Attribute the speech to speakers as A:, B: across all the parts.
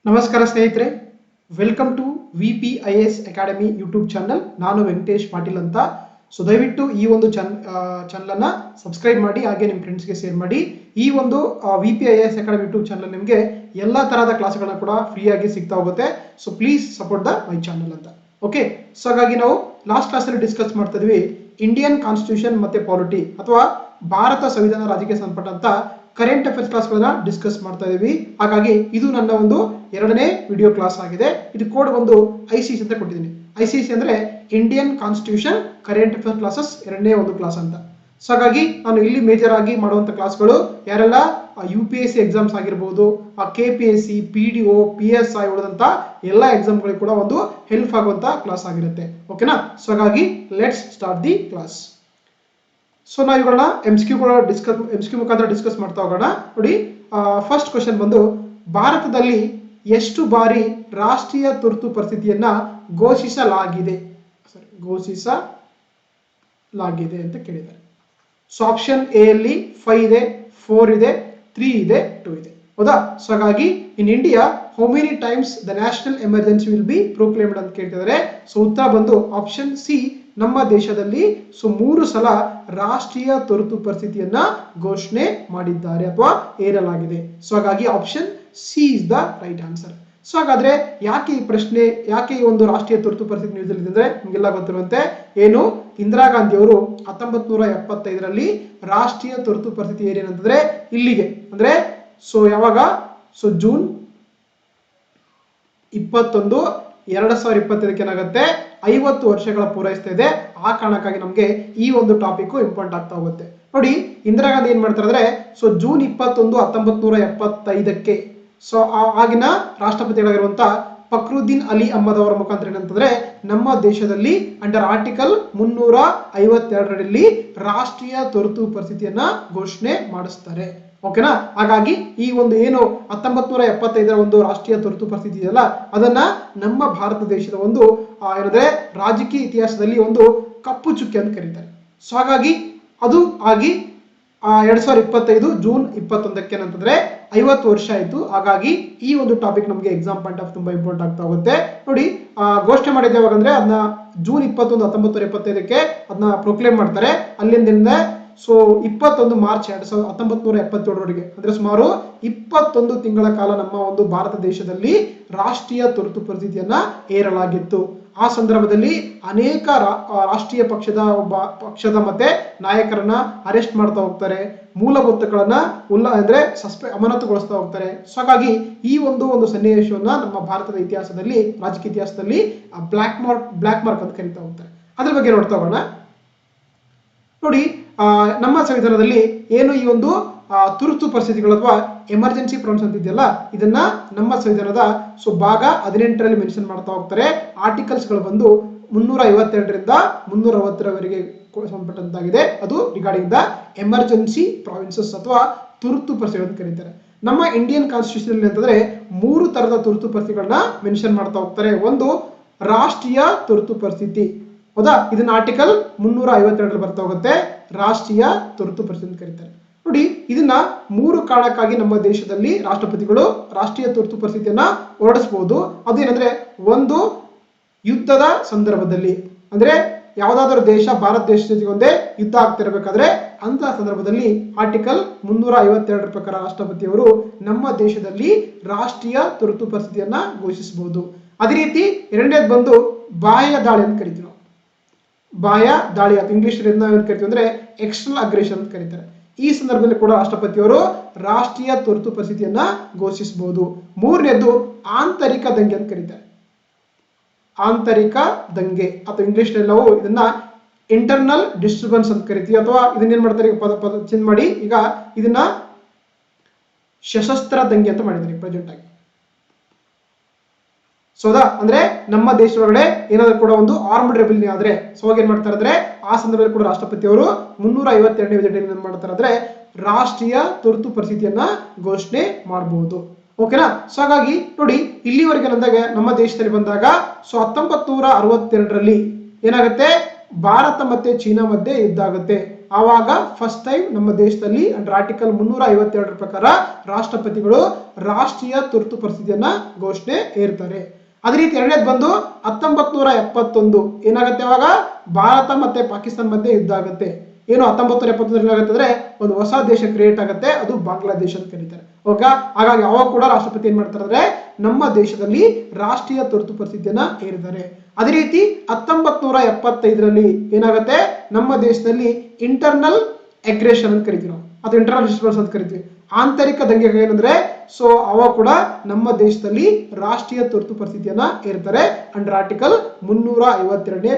A: ನಮಸ್ಕಾರ ಸ್ನೇಹಿತರೆ, welcome to VPIS academy YouTube channel. ನಾನು ವೆಂಕಟೇಶ್ ಪಾಟೀಲ್ ಅಂತ. ಸೊ ದಯವಿಟ್ಟು ಈ ಒಂದು ಚಾನಲನ್ನ ಸಬ್ಸ್ಕ್ರೈಬ್ ಮಾಡಿ, ಹಾಗೆ ನಿಮ್ಮ ಫ್ರೆಂಡ್ಸ್ಗೆ ಶೇರ್ ಮಾಡಿ. ಈ ಒಂದು VPIS ಅಕಾಡೆಮಿ ಯೂಟ್ಯೂಬ್ ಚಾನಲ್ ನಿಮಗೆ ಎಲ್ಲ ತರಹದ ಕ್ಲಾಸ್ಗಳನ್ನ ಕೂಡ ಫ್ರೀಯಾಗಿ ಸಿಗ್ತಾ ಹೋಗುತ್ತೆ. So please support the my channel ಅಂತ. ಓಕೆ, ಸೊ ಹಾಗಾಗಿ ನಾವು ಲಾಸ್ಟ್ ಕ್ಲಾಸಲ್ಲಿ ಡಿಸ್ಕಸ್ ಮಾಡ್ತಾ ಇದ್ವಿ ಇಂಡಿಯನ್ ಕಾನ್ಸ್ಟಿಟ್ಯೂಷನ್ ಮತ್ತೆ ಪಾಲಿಟಿ ಅಥವಾ ಭಾರತ ಸಂವಿಧಾನ ರಾಜ್ಯಕ್ಕೆ ಸಂಬಂಧಪಟ್ಟಂತ ಕರೆಂಟ್ ಅಫೇರ್ಸ್ ಕ್ಲಾಸ್ಗಳನ್ನ ಡಿಸ್ಕಸ್ ಮಾಡ್ತಾ ಇದೀವಿ. ಹಾಗಾಗಿ ಇದು ನನ್ನ ಒಂದು ಎರಡನೇ ವಿಡಿಯೋ ಕ್ಲಾಸ್ ಆಗಿದೆ. ಇದು ಕೋಡ್ ಒಂದು ICC ಅಂತ ಕೊಟ್ಟಿದ್ದೀನಿ. ICC ಅಂದ್ರೆ Indian constitution current affairs classes ಎರಡನೇ ಒಂದು ಕ್ಲಾಸ್ ಅಂತ. ಸೊ ಹಾಗಾಗಿ ನಾನು ಇಲ್ಲಿ ಮೇಜರ್ ಆಗಿ ಮಾಡುವಂತ ಕ್ಲಾಸ್ಗಳು ಯಾರೆಲ್ಲ UPSC ಎಕ್ಸಾಮ್ಸ್ ಆಗಿರ್ಬೋದು, KPSC, PDO, PSI ಉಳಿದಂತ ಎಲ್ಲ ಎಕ್ಸಾಮ್ಗಳಿಗೆ ಕೂಡ ಒಂದು ಹೆಲ್ಪ್ ಆಗುವಂತ ಕ್ಲಾಸ್ ಆಗಿರುತ್ತೆ. ಓಕೆನಾ? ಸೊ ಹಾಗಾಗಿ let's start the class. So ನಾವು ಇವುಗಳನ್ನ MCQ ಮುಖಾಂತರ ಡಿಸ್ಕಸ್ ಮಾಡ್ತಾ ಹೋಗೋಣ. ನೋಡಿ, ಫಸ್ಟ್ ಕ್ವಶನ್ ಬಂದು, ಭಾರತದಲ್ಲಿ ಎಷ್ಟು ಬಾರಿ ರಾಷ್ಟ್ರೀಯ ತುರ್ತು ಪರಿಸ್ಥಿತಿಯನ್ನ ಘೋಷಿಸಲಾಗಿದೆ ಅಂತ ಕೇಳಿದ್ದಾರೆ. ಸೊ ಆಪ್ಷನ್ ಎ ಅಲ್ಲಿ 5 ಇದೆ, 4 ಇದೆ, 3 ಇದೆ, 2 ಇದೆ. ಹೌದಾ? ಸೊ ಹಾಗಾಗಿ in India how many times the national emergency will be proclaimed ಅಂತ ಕೇಳ್ತಿದ್ದಾರೆ. ಸೊ ಉತ್ತರ ಬಂದು ಆಪ್ಷನ್ ಸಿ, ನಮ್ಮ ದೇಶದಲ್ಲಿ 3 ಸಲ ರಾಷ್ಟ್ರೀಯ ತುರ್ತು ಪರಿಸ್ಥಿತಿಯನ್ನ ಘೋಷಣೆ ಮಾಡಿದ್ದಾರೆ ಅಥವಾ ಹೇರಲಾಗಿದೆ. ಸೊ ಹಾಗಾಗಿ option C is the right answer. So ಹಾಗಾದ್ರೆ ಯಾಕೆ ಈ ಒಂದು ರಾಷ್ಟ್ರೀಯ ತುರ್ತು ಪರಿಸ್ಥಿತಿ ನ್ಯೂಸ್ ಅಂದ್ರೆ ನಿಮಗೆಲ್ಲ ಗೊತ್ತಿರುವಂತೆ ಏನು, ಇಂದಿರಾ ಗಾಂಧಿ ಅವರು 1975ರಲ್ಲಿ ರಾಷ್ಟ್ರೀಯ ತುರ್ತು ಪರಿಸ್ಥಿತಿ ಏನೇನಂತಂದ್ರೆ ಇಲ್ಲಿಗೆ ಅಂದ್ರೆ ಯಾವಾಗ ಜೂನ್ 21, 2025 ಏನಾಗುತ್ತೆ 50 ವರ್ಷಗಳ ಪೂರೈಸ್ತಾ ಇದೆ. ಆ ಕಾರಣಕ್ಕಾಗಿ ನಮಗೆ ಈ ಒಂದು ಟಾಪಿಕ್ ಇಂಪಾರ್ಟೆಂಟ್ ಆಗ್ತಾ ಹೋಗುತ್ತೆ. ನೋಡಿ, ಇಂದಿರಾ ಗಾಂಧಿ ಏನ್ ಮಾಡ್ತಾರೆ ಅಂದ್ರೆ ಜೂನ್ 21, 1975ಕ್ಕೆ ಆಗಿನ ರಾಷ್ಟ್ರಪತಿಗಳಾಗಿರುವಂತ ಫಕ್ರುದ್ದೀನ್ ಅಲಿ ಅಹ್ಮದ್ ಅವರ ಮುಖಾಂತರ ಏನಂತಂದ್ರೆ ನಮ್ಮ ದೇಶದಲ್ಲಿ ಅಂಡರ್ ಆರ್ಟಿಕಲ್ 352ರಲ್ಲಿ ರಾಷ್ಟ್ರೀಯ ತುರ್ತು ಪರಿಸ್ಥಿತಿಯನ್ನ ಘೋಷಣೆ ಮಾಡಿಸ್ತಾರೆ. ಓಕೆನಾ? ಹಾಗಾಗಿ ಈ ಒಂದು ಏನು 1975ರ ಒಂದು ರಾಷ್ಟ್ರೀಯ ತುರ್ತು ಪರಿಸ್ಥಿತಿ ಇದೆಯಲ್ಲ, ಅದನ್ನ ನಮ್ಮ ಭಾರತ ದೇಶದ ಒಂದು ಏನಂದ್ರೆ ರಾಜಕೀಯ ಇತಿಹಾಸದಲ್ಲಿ ಒಂದು ಕಪ್ಪು ಚುಕ್ಕೆ ಅಂತ ಕರೀತಾರೆ. ಸೊ ಹಾಗಾಗಿ ಅದು ಆಗಿ 2025 ಜೂನ್ 21ಕ್ಕೆ ಏನಂತಂದ್ರೆ 50 ವರ್ಷ ಆಯ್ತು. ಹಾಗಾಗಿ ಈ ಒಂದು ಟಾಪಿಕ್ ನಮಗೆ ಎಕ್ಸಾಮ್ ಪಾಯಿಂಟ್ ಆಫ್ ತುಂಬಾ ಇಂಪಾರ್ಟೆಂಟ್ ಆಗ್ತಾ ಹೋಗುತ್ತೆ. ನೋಡಿ, ಘೋಷಣೆ ಮಾಡಿದ್ದೆ ಯಾವಾಗಂದ್ರೆ ಅದನ್ನ ಜೂನ್ 21, 1975ಕ್ಕೆ ಅದನ್ನ ಪ್ರೊಕ್ಲೇಮ್ ಮಾಡ್ತಾರೆ. ಅಲ್ಲಿಂದ 21 ಮಾರ್ಚ್ 1977ರವರೆಗೆ ಅಂದ್ರೆ ಸುಮಾರು 21 ತಿಂಗಳ ಕಾಲ ನಮ್ಮ ಒಂದು ಭಾರತ ದೇಶದಲ್ಲಿ ರಾಷ್ಟ್ರೀಯ ತುರ್ತು ಪರಿಸ್ಥಿತಿಯನ್ನ ಹೇರಲಾಗಿತ್ತು. ಆ ಸಂದರ್ಭದಲ್ಲಿ ಅನೇಕ ರಾಷ್ಟ್ರೀಯ ಪಕ್ಷದ ಮತ್ತೆ ನಾಯಕರನ್ನ ಅರೆಸ್ಟ್ ಮಾಡ್ತಾ ಹೋಗ್ತಾರೆ, ಮೂಲಭೂತಗಳನ್ನ ಅಮಾನತುಗೊಳಿಸ್ತಾ ಹೋಗ್ತಾರೆ. ಸೊ ಹಾಗಾಗಿ ಈ ಒಂದು ಸನ್ನಿವೇಶವನ್ನ ನಮ್ಮ ಭಾರತದ ಇತಿಹಾಸದಲ್ಲಿ, ರಾಜಕೀಯ ಇತಿಹಾಸದಲ್ಲಿ ಬ್ಲಾಕ್ ಮಾರ್ಕ್ ಅಂತ ಕರೀತಾ ಹೋಗ್ತಾರೆ. ಅದ್ರ ಬಗ್ಗೆ ನೋಡ್ತಾ ಹೋಗೋಣ. ನೋಡಿ, ನಮ್ಮ ಸಂವಿಧಾನದಲ್ಲಿ ಏನು ಈ ಒಂದು ತುರ್ತು ಪರಿಸ್ಥಿತಿಗಳು ಅಥವಾ ಎಮರ್ಜೆನ್ಸಿ ಪ್ರಾವಿಷನ್ಸ್ ಅಂತ ಇದೆಯಲ್ಲ, ಇದನ್ನ ನಮ್ಮ ಸಂವಿಧಾನದ ಭಾಗ 18ರಲ್ಲಿ ಮೆನ್ಷನ್ ಮಾಡ್ತಾ ಹೋಗ್ತಾರೆ. ಆರ್ಟಿಕಲ್ಸ್ ಗಳು ಬಂದು 352ರಿಂದ 360ರವರೆಗೆ ಸಂಬಂಧಪಟ್ಟಂತಾಗಿದೆ. ಅದು ರಿಗಾರ್ಡಿಂಗ್ ದ ಎಮರ್ಜೆನ್ಸಿ ಪ್ರಾವಿನ್ಸಸ್ ಅಥವಾ ತುರ್ತು ಪರಿಸ್ಥಿತಿಗಳು ಅಂತ ಕರೀತಾರೆ. ನಮ್ಮ ಇಂಡಿಯನ್ ಕಾನ್ಸ್ಟಿಟ್ಯೂಷನ್ ಅಂತಂದ್ರೆ 3 ತರದ ತುರ್ತು ಪರಿಸ್ಥಿತಿಗಳನ್ನ ಮೆನ್ಷನ್ ಮಾಡ್ತಾ ಹೋಗ್ತಾರೆ. ಒಂದು ರಾಷ್ಟ್ರೀಯ ತುರ್ತು ಪರಿಸ್ಥಿತಿ, ಹೌದಾ? ಇದನ್ನ ಆರ್ಟಿಕಲ್ 352ರಲ್ಲಿ ಬರ್ತಾ ಹೋಗುತ್ತೆ, ರಾಷ್ಟ್ರೀಯ ತುರ್ತು ಪರಿಸ್ಥಿತಿ ಅಂತ ಕರೀತಾರೆ. ನೋಡಿ, ಇದನ್ನ 3 ಕಾರಣಕ್ಕಾಗಿ ನಮ್ಮ ದೇಶದಲ್ಲಿ ರಾಷ್ಟ್ರಪತಿಗಳು ರಾಷ್ಟ್ರೀಯ ತುರ್ತು ಪರಿಸ್ಥಿತಿಯನ್ನ ಹೊರಡಿಸಬಹುದು. ಅದೇನಂದ್ರೆ, ಒಂದು ಯುದ್ಧದ ಸಂದರ್ಭದಲ್ಲಿ, ಅಂದ್ರೆ ಯಾವುದಾದ್ರೂ ದೇಶ ಭಾರತ ದೇಶದ ಜೊತೆಗೆ ಒಂದೇ ಯುದ್ಧ ಆಗ್ತಿರ್ಬೇಕಾದ್ರೆ ಅಂತಹ ಸಂದರ್ಭದಲ್ಲಿ ಆರ್ಟಿಕಲ್ 352 ಪ್ರಕಾರ ರಾಷ್ಟ್ರಪತಿಯವರು ನಮ್ಮ ದೇಶದಲ್ಲಿ ರಾಷ್ಟ್ರೀಯ ತುರ್ತು ಪರಿಸ್ಥಿತಿಯನ್ನ ಘೋಷಿಸಬಹುದು. ಅದೇ ರೀತಿ ಎರಡನೇದು ಬಂದು ಬಾಹ್ಯ ದಾಳಿ ಅಂತ ಕರಿತೀವಿ ನಾವು. ಬಾಹ್ಯ ದಾಳಿ ಅಥವಾ ಇಂಗ್ಲಿಷ್ ಏನು ಕರಿತೀವಿ ಅಂದ್ರೆ ಎಕ್ಸ್ಟರ್ನಲ್ ಅಗ್ರೆಷನ್ ಅಂತ ಕರೀತಾರೆ. ಈ ಸಂದರ್ಭದಲ್ಲಿ ಕೂಡ ರಾಷ್ಟ್ರಪತಿಯವರು ರಾಷ್ಟ್ರೀಯ ತುರ್ತು ಪರಿಸ್ಥಿತಿಯನ್ನ ಘೋಷಿಸಬಹುದು. ಮೂರನೇದು ಆಂತರಿಕ ದಂಗೆ ಅಂತ ಕರೀತಾರೆ. ಆಂತರಿಕ ದಂಗೆ ಅಥವಾ ಇಂಗ್ಲಿಷ್ ನಾವು ಇದನ್ನ ಇಂಟರ್ನಲ್ ಡಿಸ್ಟರ್ಬೆನ್ಸ್ ಅಂತ ಕರಿತೀವಿ. ಅಥವಾ ಇದನ್ನೇನ್ ಮಾಡ್ತಾರೆ, ಪದ ಚೇಂಜ್ ಮಾಡಿ ಈಗ ಇದನ್ನ ಸಶಸ್ತ್ರ ದಂಗೆ ಅಂತ ಮಾಡಿದ್ದಾರೆ ಪ್ರೆಸೆಂಟ್ ಆಗಿ. ಸೋದಾ ಅಂದ್ರೆ ನಮ್ಮ ದೇಶದೊಳಗಡೆ ಏನಾದ್ರೂ ಕೂಡ ಒಂದು ಆರ್ಮ್ಡ್ ರೆಬೆಲಿಯನ್ ಆದ್ರೆ ಏನ್ ಮಾಡ್ತಾರೆ ಅಂದ್ರೆ ಆ ಸಂದರ್ಭದಲ್ಲಿ ಕೂಡ ರಾಷ್ಟ್ರಪತಿಯವರು 352ನೇ ವಿಧಿಯಲ್ಲಿ ಏನ್ ಮಾಡ್ತಾರೆ ಅಂದ್ರೆ ರಾಷ್ಟ್ರೀಯ ತುರ್ತು ಪರಿಸ್ಥಿತಿಯನ್ನ ಘೋಷಣೆ ಮಾಡಬಹುದು. ಓಕೆನಾ? ಸೊ ಹಾಗಾಗಿ ನೋಡಿ, ಇಲ್ಲಿವರೆಗೆ ಬಂದಾಗ ನಮ್ಮ ದೇಶದಲ್ಲಿ ಬಂದಾಗ 1962ರಲ್ಲಿ ಏನಾಗುತ್ತೆ, ಭಾರತ ಮತ್ತೆ ಚೀನಾ ಮಧ್ಯೆ ಯುದ್ಧ ಆಗುತ್ತೆ. ಆವಾಗ ಫಸ್ಟ್ ಟೈಮ್ ನಮ್ಮ ದೇಶದಲ್ಲಿ ಅಂಡರ್ ಆರ್ಟಿಕಲ್ 352 ಪ್ರಕಾರ ರಾಷ್ಟ್ರಪತಿಗಳು ರಾಷ್ಟ್ರೀಯ ತುರ್ತು ಪರಿಸ್ಥಿತಿಯನ್ನ ಘೋಷಣೆ ಹೇರ್ತಾರೆ. ಅದೇ ರೀತಿ ಎರಡನೇದು ಬಂದು 1971 ಏನಾಗುತ್ತೆ, ಅವಾಗ ಭಾರತ ಮತ್ತೆ ಪಾಕಿಸ್ತಾನ ಮಧ್ಯೆ ಯುದ್ಧ ಆಗುತ್ತೆ. ಏನು 1971 ಏನಾಗುತ್ತೆ ಅಂದ್ರೆ ಒಂದು ಹೊಸ ದೇಶ ಕ್ರಿಯೇಟ್ ಆಗುತ್ತೆ, ಅದು ಬಾಂಗ್ಲಾದೇಶ ಅಂತ ಕರೀತಾರೆ. ಓಕೆ, ಹಾಗಾಗಿ ಅವಾಗ ಕೂಡ ರಾಷ್ಟ್ರಪತಿ ಏನ್ ಮಾಡ್ತಾರೆ ಅಂದ್ರೆ ನಮ್ಮ ದೇಶದಲ್ಲಿ ರಾಷ್ಟ್ರೀಯ ತುರ್ತು ಪರಿಸ್ಥಿತಿಯನ್ನ ಹೇರಿದ್ದಾರೆ. ಅದೇ ರೀತಿ 1975 ಏನಾಗುತ್ತೆ, ನಮ್ಮ ದೇಶದಲ್ಲಿ ಇಂಟರ್ನಲ್ ಅಗ್ರೆಷನ್ ಅಂತ ಕರಿತೀವಿ ನಾವು, ಅದು ಇಂಟರ್ನಲ್ ಡಿಸ್ಟರ್ಬೆನ್ಸ್ ಅಂತ ಕರಿತೀವಿ, ಆಂತರಿಕ ದಂಗೆ ಏನಂದ್ರೆ ಸೊ ಅವಾಗ ಕೂಡ ನಮ್ಮ ದೇಶದಲ್ಲಿ ರಾಷ್ಟ್ರೀಯ ತುರ್ತು ಪರಿಸ್ಥಿತಿಯನ್ನ ಹೇರ್ತಾರೆ ಅಂಡರ್ ಆರ್ಟಿಕಲ್ 352ನೇ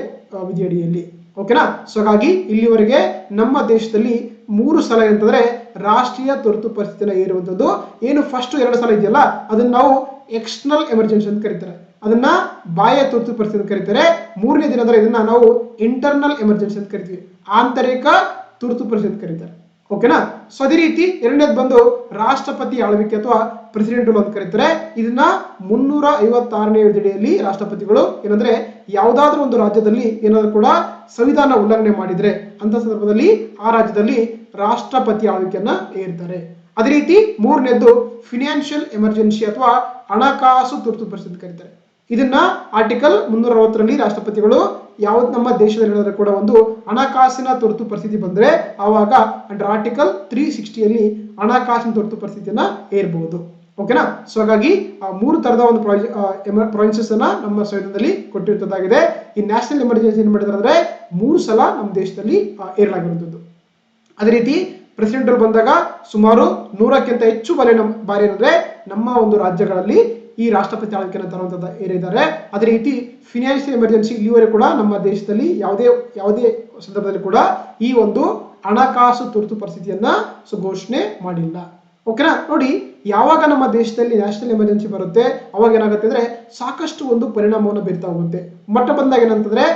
A: ವಿಧಿಯಡಿಯಲ್ಲಿ. ಓಕೆನಾ. ಸೊ ಹಾಗಾಗಿ ಇಲ್ಲಿವರೆಗೆ ನಮ್ಮ ದೇಶದಲ್ಲಿ 3 ಸಲ ಅಂತಂದ್ರೆ ರಾಷ್ಟ್ರೀಯ ತುರ್ತು ಪರಿಸ್ಥಿತಿನ ಹೇರುವಂಥದ್ದು. ಏನು ಫಸ್ಟ್ 2 ಸಲ ಇದೆಯಲ್ಲ ಅದನ್ನ ನಾವು ಎಕ್ಸ್ಟರ್ನಲ್ ಎಮರ್ಜೆನ್ಸಿ ಅಂತ ಕರೀತಾರೆ, ಅದನ್ನ ಬಾಹ್ಯ ತುರ್ತು ಪರಿಸ್ಥಿತಿ ಅಂತ ಕರೀತಾರೆ. 3ನೇ ದಿನ ಅಂದ್ರೆ ಇದನ್ನ ನಾವು ಇಂಟರ್ನಲ್ ಎಮರ್ಜೆನ್ಸಿ ಅಂತ ಕರಿತೀವಿ, ಆಂತರಿಕ ತುರ್ತು ಪರಿಸ್ಥಿತಿ ಅಂತ ಕರೀತಾರೆ. ಓಕೆನಾ. ಸೊ ಅದೇ ರೀತಿ ಎರಡನೇದು ಬಂದು ರಾಷ್ಟ್ರಪತಿ ಆಳ್ವಿಕೆ ಅಥವಾ ಪ್ರೆಸಿಡೆಂಟ್ ರೂಲ್ ಅಂತ ಕರೀತಾರೆ. ಇದನ್ನ 356ನೇ ವಿಧಿಯಡಿಯಲ್ಲಿ ರಾಷ್ಟ್ರಪತಿಗಳು ಏನಂದ್ರೆ ಯಾವುದಾದ್ರೂ ಒಂದು ರಾಜ್ಯದಲ್ಲಿ ಏನಾದ್ರೂ ಕೂಡ ಸಂವಿಧಾನ ಉಲ್ಲಂಘನೆ ಮಾಡಿದ್ರೆ ಅಂತ ಸಂದರ್ಭದಲ್ಲಿ ಆ ರಾಜ್ಯದಲ್ಲಿ ರಾಷ್ಟ್ರಪತಿ ಆಳ್ವಿಕೆಯನ್ನ ಹೇರ್ತಾರೆ. ಅದೇ ರೀತಿ 3ನೇದ್ದು ಫಿನಾನ್ಷಿಯಲ್ ಎಮರ್ಜೆನ್ಸಿ ಅಥವಾ ಹಣಕಾಸು ತುರ್ತು ಪರಿಸ್ಥಿತಿ ಕರೀತಾರೆ. ಇದನ್ನ ಆರ್ಟಿಕಲ್ 360ರಲ್ಲಿ ರಾಷ್ಟ್ರಪತಿಗಳು ಯಾವ್ದು ನಮ್ಮ ದೇಶದಲ್ಲಿ ಕೂಡ ಒಂದು ಹಣಕಾಸಿನ ತುರ್ತು ಪರಿಸ್ಥಿತಿ ಬಂದ್ರೆ ಆವಾಗ ಅಂಡರ್ ಆರ್ಟಿಕಲ್ 360ಯಲ್ಲಿ ಹಣಕಾಸಿನ ತುರ್ತು ಪರಿಸ್ಥಿತಿಯನ್ನ ಹೇರಬಹುದು. ಓಕೆನಾ. ಸೊ ಹಾಗಾಗಿ 3 ತರದ ಒಂದು ಪ್ರೊವಿನ್ಸಸ್ ಅನ್ನ ನಮ್ಮ ಸಂವಿಧಾನದಲ್ಲಿ ಕೊಟ್ಟಿರುತ್ತದಾಗಿದೆ. ಈ ನ್ಯಾಷನಲ್ ಎಮರ್ಜೆನ್ಸಿ ಏನ್ ಮಾಡಿದ್ರೆ ಅಂದ್ರೆ 3 ಸಲ ನಮ್ಮ ದೇಶದಲ್ಲಿ ಹೇರಲಾಗಿರುವಂತದ್ದು. ಅದೇ ರೀತಿ ಪ್ರೆಸಿಡೆಂಟ್ ರೂಲ್ ಬಂದಾಗ ಸುಮಾರು 100ಕ್ಕಿಂತ ಹೆಚ್ಚು ಬಾರಿ ಏನಂದ್ರೆ ನಮ್ಮ ಒಂದು ರಾಜ್ಯಗಳಲ್ಲಿ ಈ ರಾಷ್ಟ್ರಪತಿ ಆಳ್ವಿಕೆಯನ್ನು ತರುವಂತದ್ದು ಏರಿದ್ದಾರೆ. ಅದೇ ರೀತಿ ಫಿನಾನ್ಷಿಯಲ್ ಎಮರ್ಜೆನ್ಸಿ ಇಲ್ಲಿವರೆಗೂ ಕೂಡ ನಮ್ಮ ದೇಶದಲ್ಲಿ ಯಾವುದೇ ಸಂದರ್ಭದಲ್ಲಿ ಕೂಡ ಈ ಒಂದು ಹಣಕಾಸು ತುರ್ತು ಪರಿಸ್ಥಿತಿಯನ್ನ ಘೋಷಣೆ ಮಾಡಿಲ್ಲ. ಓಕೆನಾ. ನೋಡಿ, ಯಾವಾಗ ನಮ್ಮ ದೇಶದಲ್ಲಿ ನ್ಯಾಷನಲ್ ಎಮರ್ಜೆನ್ಸಿ ಬರುತ್ತೆ ಅವಾಗ ಏನಾಗುತ್ತೆ ಅಂದ್ರೆ ಸಾಕಷ್ಟು ಒಂದು ಪರಿಣಾಮವನ್ನು ಬೀರ್ತಾ ಹೋಗುತ್ತೆ. ಮಟ್ಟ ಬಂದಾಗ ಏನಂತಂದ್ರೆ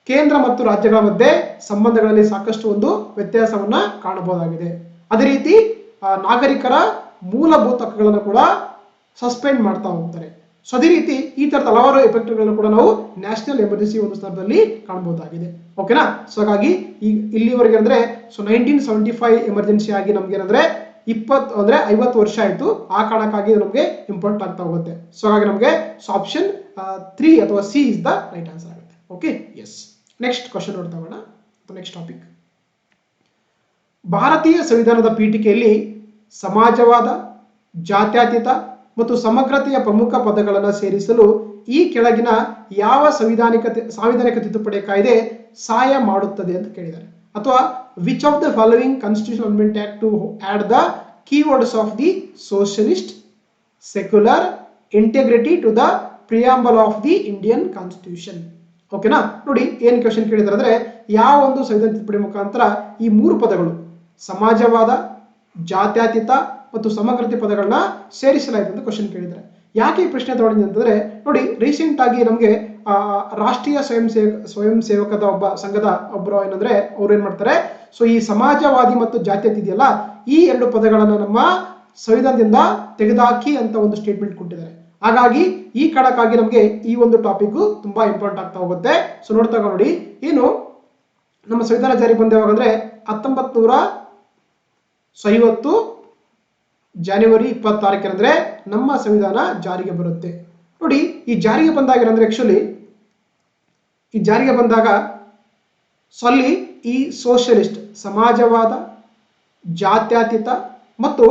A: ಕೇಂದ್ರ ಮತ್ತು ರಾಜ್ಯಗಳ ಮಧ್ಯೆ ಸಂಬಂಧಗಳಲ್ಲಿ ಸಾಕಷ್ಟು ಒಂದು ವ್ಯತ್ಯಾಸವನ್ನ ಕಾಣಬಹುದಾಗಿದೆ. ಅದೇ ರೀತಿ ನಾಗರಿಕರ ಮೂಲಭೂತ ಹಕ್ಕುಗಳನ್ನು ಕೂಡ ಸಸ್ಪೆಂಡ್ ಮಾಡ್ತಾ ಹೋಗ್ತಾರೆ. ಸೊ ಅದೇ ರೀತಿ ಈ ತರದ ಹಲವಾರು ಎಫೆಕ್ಟ್ಗಳನ್ನು ಕೂಡ ನಾವು ನ್ಯಾಷನಲ್ ಎಮರ್ಜೆನ್ಸಿ ಒಂದು ಸಂದರ್ಭದಲ್ಲಿ ಕಾಣಬಹುದಾಗಿದೆ. ಓಕೆನಾ. ಸೊ ಹಾಗಾಗಿ ಇಲ್ಲಿವರೆಗೆ ಅಂದ್ರೆ 1975 ಎಮರ್ಜೆನ್ಸಿ ಆಗಿ ನಮ್ಗೆ ಏನಂದ್ರೆ 50 ವರ್ಷ ಆಯ್ತು. ಆ ಕಾರಣಕ್ಕಾಗಿ ನಮಗೆ ಇಂಪಾರ್ಟೆಂಟ್ ಆಗ್ತಾ ಹೋಗುತ್ತೆ. ಸೊ ಹಾಗಾಗಿ ನಮಗೆ ಆಪ್ಷನ್ 3 ಅಥವಾ C is the right answer ಆಗುತ್ತೆ. Okay, yes. ನೆಕ್ಸ್ಟ್ ಕ್ವಶನ್ ನೋಡ್ತಾ ಹೋಗೋಣ. ನೆಕ್ಸ್ಟ್ ಟಾಪಿಕ್, ಭಾರತೀಯ ಸಂವಿಧಾನದ ಪೀಠಿಕೆಯಲ್ಲಿ ಸಮಾಜವಾದ, ಜಾತ್ಯತೀತ ಮತ್ತು ಸಮಗ್ರತೆಯ ಪ್ರಮುಖ ಪದಗಳನ್ನು ಸೇರಿಸಲು ಈ ಕೆಳಗಿನ ಯಾವ ಸಾಂವಿಧಾನಿಕ ತಿದ್ದುಪಡಿ ಕಾಯ್ದೆ ಸಹಾಯ ಮಾಡುತ್ತದೆ ಅಂತ ಕೇಳಿದ್ದಾರೆ. ಅಥವಾ which of the following constitutional amendment act to add the keywords of the socialist, secular, integrity to the preamble of the Indian constitution. ಓಕೆನಾ. ನೋಡಿ, ಏನ್ ಕ್ವಶನ್ ಕೇಳಿದಾರೆ ಅಂದ್ರೆ ಯಾವ ಒಂದು ಸಂವಿಧಾನ ತಿದ್ದುಪಡಿ ಮುಖಾಂತರ ಈ 3 ಪದಗಳು ಸಮಾಜವಾದ, ಜಾತ್ಯತೀತ ಮತ್ತು ಸಮಗ್ರತೆ ಪದಗಳನ್ನ ಸೇರಿಸಲಾಯಿತು ಅಂತ ಕ್ವಶನ್ ಕೇಳಿದ್ದಾರೆ. ಯಾಕೆ ಈ ಪ್ರಶ್ನೆ ತಗೊಂಡಿದೆ ಅಂತಂದ್ರೆ ನೋಡಿ, ರೀಸೆಂಟ್ ಆಗಿ ನಮಗೆ ರಾಷ್ಟ್ರೀಯ ಸ್ವಯಂ ಸೇವಕದ ಸಂಘದ ಒಬ್ಬರು ಏನಂದ್ರೆ ಅವ್ರು ಏನ್ ಮಾಡ್ತಾರೆ, ಸೊ ಈ ಸಮಾಜವಾದಿ ಮತ್ತು ಜಾತ್ಯತೀತ ಇದೆಯಲ್ಲ ಈ 2 ಪದಗಳನ್ನ ನಮ್ಮ ಸಂವಿಧಾನದಿಂದ ತೆಗೆದುಹಾಕಿ ಅಂತ ಒಂದು ಸ್ಟೇಟ್ಮೆಂಟ್ ಕೊಟ್ಟಿದ್ದಾರೆ. ಹಾಗಾಗಿ ಈ ಕಾರಣಕ್ಕಾಗಿ ನಮಗೆ ಈ ಒಂದು ಟಾಪಿಕ್ ತುಂಬಾ ಇಂಪಾರ್ಟೆಂಟ್ ಆಗ್ತಾ ಹೋಗುತ್ತೆ. ಸೊ ನೋಡ್ತಾ ನೋಡಿ, ಏನು ನಮ್ಮ ಸಂವಿಧಾನ ಜಾರಿಗೆ ಬಂದ ಯಾವಾಗ ಅಂದ್ರೆ 1950 ಜನವರಿ 26 ಅಂದ್ರೆ ನಮ್ಮ ಸಂವಿಧಾನ ಜಾರಿಗೆ ಬರುತ್ತೆ. ನೋಡಿ, ಈ ಜಾರಿಗೆ ಬಂದಾಗ ಏನಂದ್ರೆ ಆಕ್ಚುಲಿ ಈ ಜಾರಿಗೆ ಬಂದಾಗ ಅಲ್ಲಿ ಈ ಸೋಷಲಿಸ್ಟ್ ಸಮಾಜವಾದ, ಜಾತ್ಯತೀತ ಮತ್ತು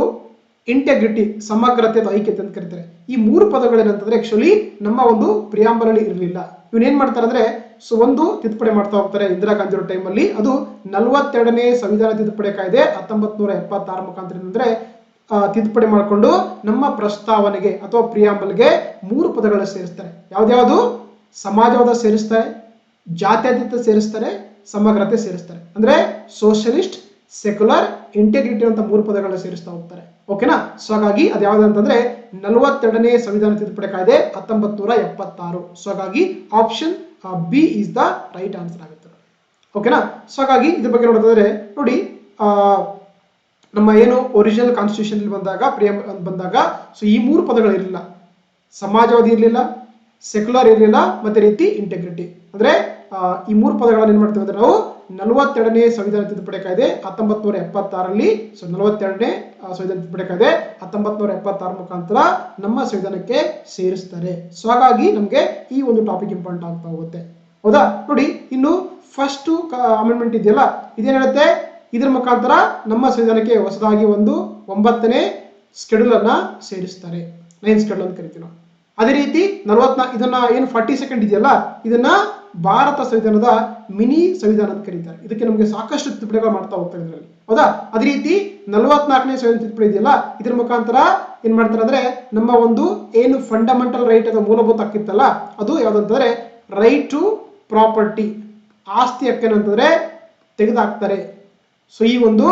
A: ಇಂಟೆಗ್ರಿಟಿ ಸಮಗ್ರತೆ ಐಕ್ಯತೆ ಅಂತ ಕರೀತಾರೆ. ಈ 3 ಪದಗಳೇನಂತಂದ್ರೆ ಆಕ್ಚುಲಿ ನಮ್ಮ ಒಂದು ಪ್ರಿಯಾಂಬಲ್ ಅಲ್ಲಿ ಇರಲಿಲ್ಲ. ಇವನೇನ್ ಮಾಡ್ತಾರೆ ಅಂದ್ರೆ ಸೊ ಒಂದು ತಿದ್ದುಪಡಿ ಮಾಡ್ತಾ ಹೋಗ್ತಾರೆ ಇಂದಿರಾ ಗಾಂಧಿ ಅವರ ಟೈಮಲ್ಲಿ. ಅದು 42ನೇ ಸಂವಿಧಾನ ತಿದ್ದುಪಡಿ ಕಾಯ್ದೆ 1976 ಮುಖಾಂತರ ಅಂದ್ರೆ ತಿದ್ದುಪಡಿ ಮಾಡಿಕೊಂಡು ನಮ್ಮ ಪ್ರಸ್ತಾವನೆಗೆ ಅಥವಾ ಪ್ರಿಯಾಂಬಲ್ಗೆ 3 ಪದಗಳನ್ನು ಸೇರಿಸ್ತಾರೆ. ಯಾವ್ದ್ಯಾವುದು? ಸಮಾಜವಾದ ಸೇರಿಸ್ತಾರೆ, ಜಾತ್ಯತೀತ ಸೇರಿಸ್ತಾರೆ, ಸಮಗ್ರತೆ ಸೇರಿಸ್ತಾರೆ. ಅಂದ್ರೆ ಸೋಷಲಿಸ್ಟ್, ಸೆಕ್ಯುಲರ್, ಇಂಟೆಗ್ರಿಟಿ ಅಂತ 3 ಪದಗಳನ್ನ ಸೇರಿಸ್ತಾ ಹೋಗ್ತಾರೆ. ಓಕೆನಾ. ಸೊ ಹಾಗಾಗಿ ಅದು ಯಾವ್ದು ಅಂತಂದ್ರೆ 42ನೇ ಸಂವಿಧಾನ ತಿದ್ದುಪಡಿ ಕಾಯ್ದೆ 1976. ಸೊ ಹಾಗಾಗಿ option B is the right answer ಆಗುತ್ತೆ. ಓಕೆನಾ. ಸೊ ಹಾಗಾಗಿ ಇದ್ರ ಬಗ್ಗೆ ನೋಡೋದಾದ್ರೆ ನೋಡಿ, ನಮ್ಮ ಏನು ಒರಿಜಿನಲ್ ಕಾನ್ಸ್ಟಿಟ್ಯೂಷನ್ ಬಂದಾಗ ಸೊ ಈ 3 ಪದಗಳು ಇರಲಿಲ್ಲ. ಸಮಾಜವಾದಿ ಇರಲಿಲ್ಲ, ಸೆಕ್ಯುಲರ್ ಇರಲಿಲ್ಲ, ಮತ್ತೆ ರೀತಿ ಇಂಟೆಗ್ರಿಟಿ ಅಂದ್ರೆ ಈ ಮೂರು ಪದಗಳನ್ನು ಏನ್ ಮಾಡ್ತೀವಿ ಅಂದ್ರೆ ನಾವು 42ನೇ ಸಂವಿಧಾನ ತಿದ್ದುಪಡಿ ಕಾಯ್ದೆ 1976ರಲ್ಲಿ 42ನೇ ಸಂವಿಧಾನ ತಿದ್ದುಪಡಿ ಕಾಯ್ದೆ 1976 ಮುಖಾಂತರ ನಮ್ಮ ಸಂವಿಧಾನಕ್ಕೆ ಸೇರಿಸ್ತಾರೆ. ಸೊ ಹಾಗಾಗಿ ನಮಗೆ ಈ ಒಂದು ಟಾಪಿಕ್ ಇಂಪಾರ್ಟೆಂಟ್ ಆಗ್ತಾ ಹೋಗುತ್ತೆ. ಹೌದಾ? ನೋಡಿ, ಇನ್ನು ಫಸ್ಟ್ ಅಮೆಂಡ್ಮೆಂಟ್ ಇದೆಯಲ್ಲ, ಇದೇನ್ ಹೇಳುತ್ತೆ, ಇದರ ಮುಖಾಂತರ ನಮ್ಮ ಸಂವಿಧಾನಕ್ಕೆ ಹೊಸದಾಗಿ ಒಂದು 9ನೇ ಸ್ಕೆಡ್ಯೂಲ್ ಅನ್ನ ಸೇರಿಸ್ತಾರೆ, 9th ಸ್ಕೆಡ್ಯೂಲ್ ಅಂತ ಕರಿತೀವಿ ನಾವು. ಅದೇ ರೀತಿ 44 ಇದನ್ನ ಏನು 42nd ಇದೆಯಲ್ಲ, ಇದನ್ನ ಭಾರತ ಸಂವಿಧಾನದ ಮಿನಿ ಸಂವಿಧಾನ ಅಂತ ಕರೀತಾರೆ. ಇದಕ್ಕೆ ನಮಗೆ ಸಾಕಷ್ಟು ತಿದ್ದುಪಡಿಗಳು ಮಾಡ್ತಾ ಹೋಗ್ತಾರೆ ಇದರಲ್ಲಿ. ಹೌದಾ? ಅದೇ ರೀತಿ 44ನೇ ಸಂವಿಧಾನ ತಿದ್ದುಪಡಿ ಇದೆಯಲ್ಲ, ಇದರ ಮುಖಾಂತರ ಏನ್ ಮಾಡ್ತಾರೆ ಅಂದ್ರೆ ನಮ್ಮ ಒಂದು ಏನು ಫಂಡಮೆಂಟಲ್ ರೈಟ್ ಅಥವಾ ಮೂಲಭೂತ ಹಕ್ಕಿತ್ತಲ್ಲ, ಅದು ಯಾವ್ದಂತಂದ್ರೆ ರೈಟ್ ಟು ಪ್ರಾಪರ್ಟಿ, ಆಸ್ತಿ ಹಕ್ಕೇನಂತಂದ್ರೆ ತೆಗೆದುಹಾಕ್ತಾರೆ. ಸೊ ಈ ಒಂದು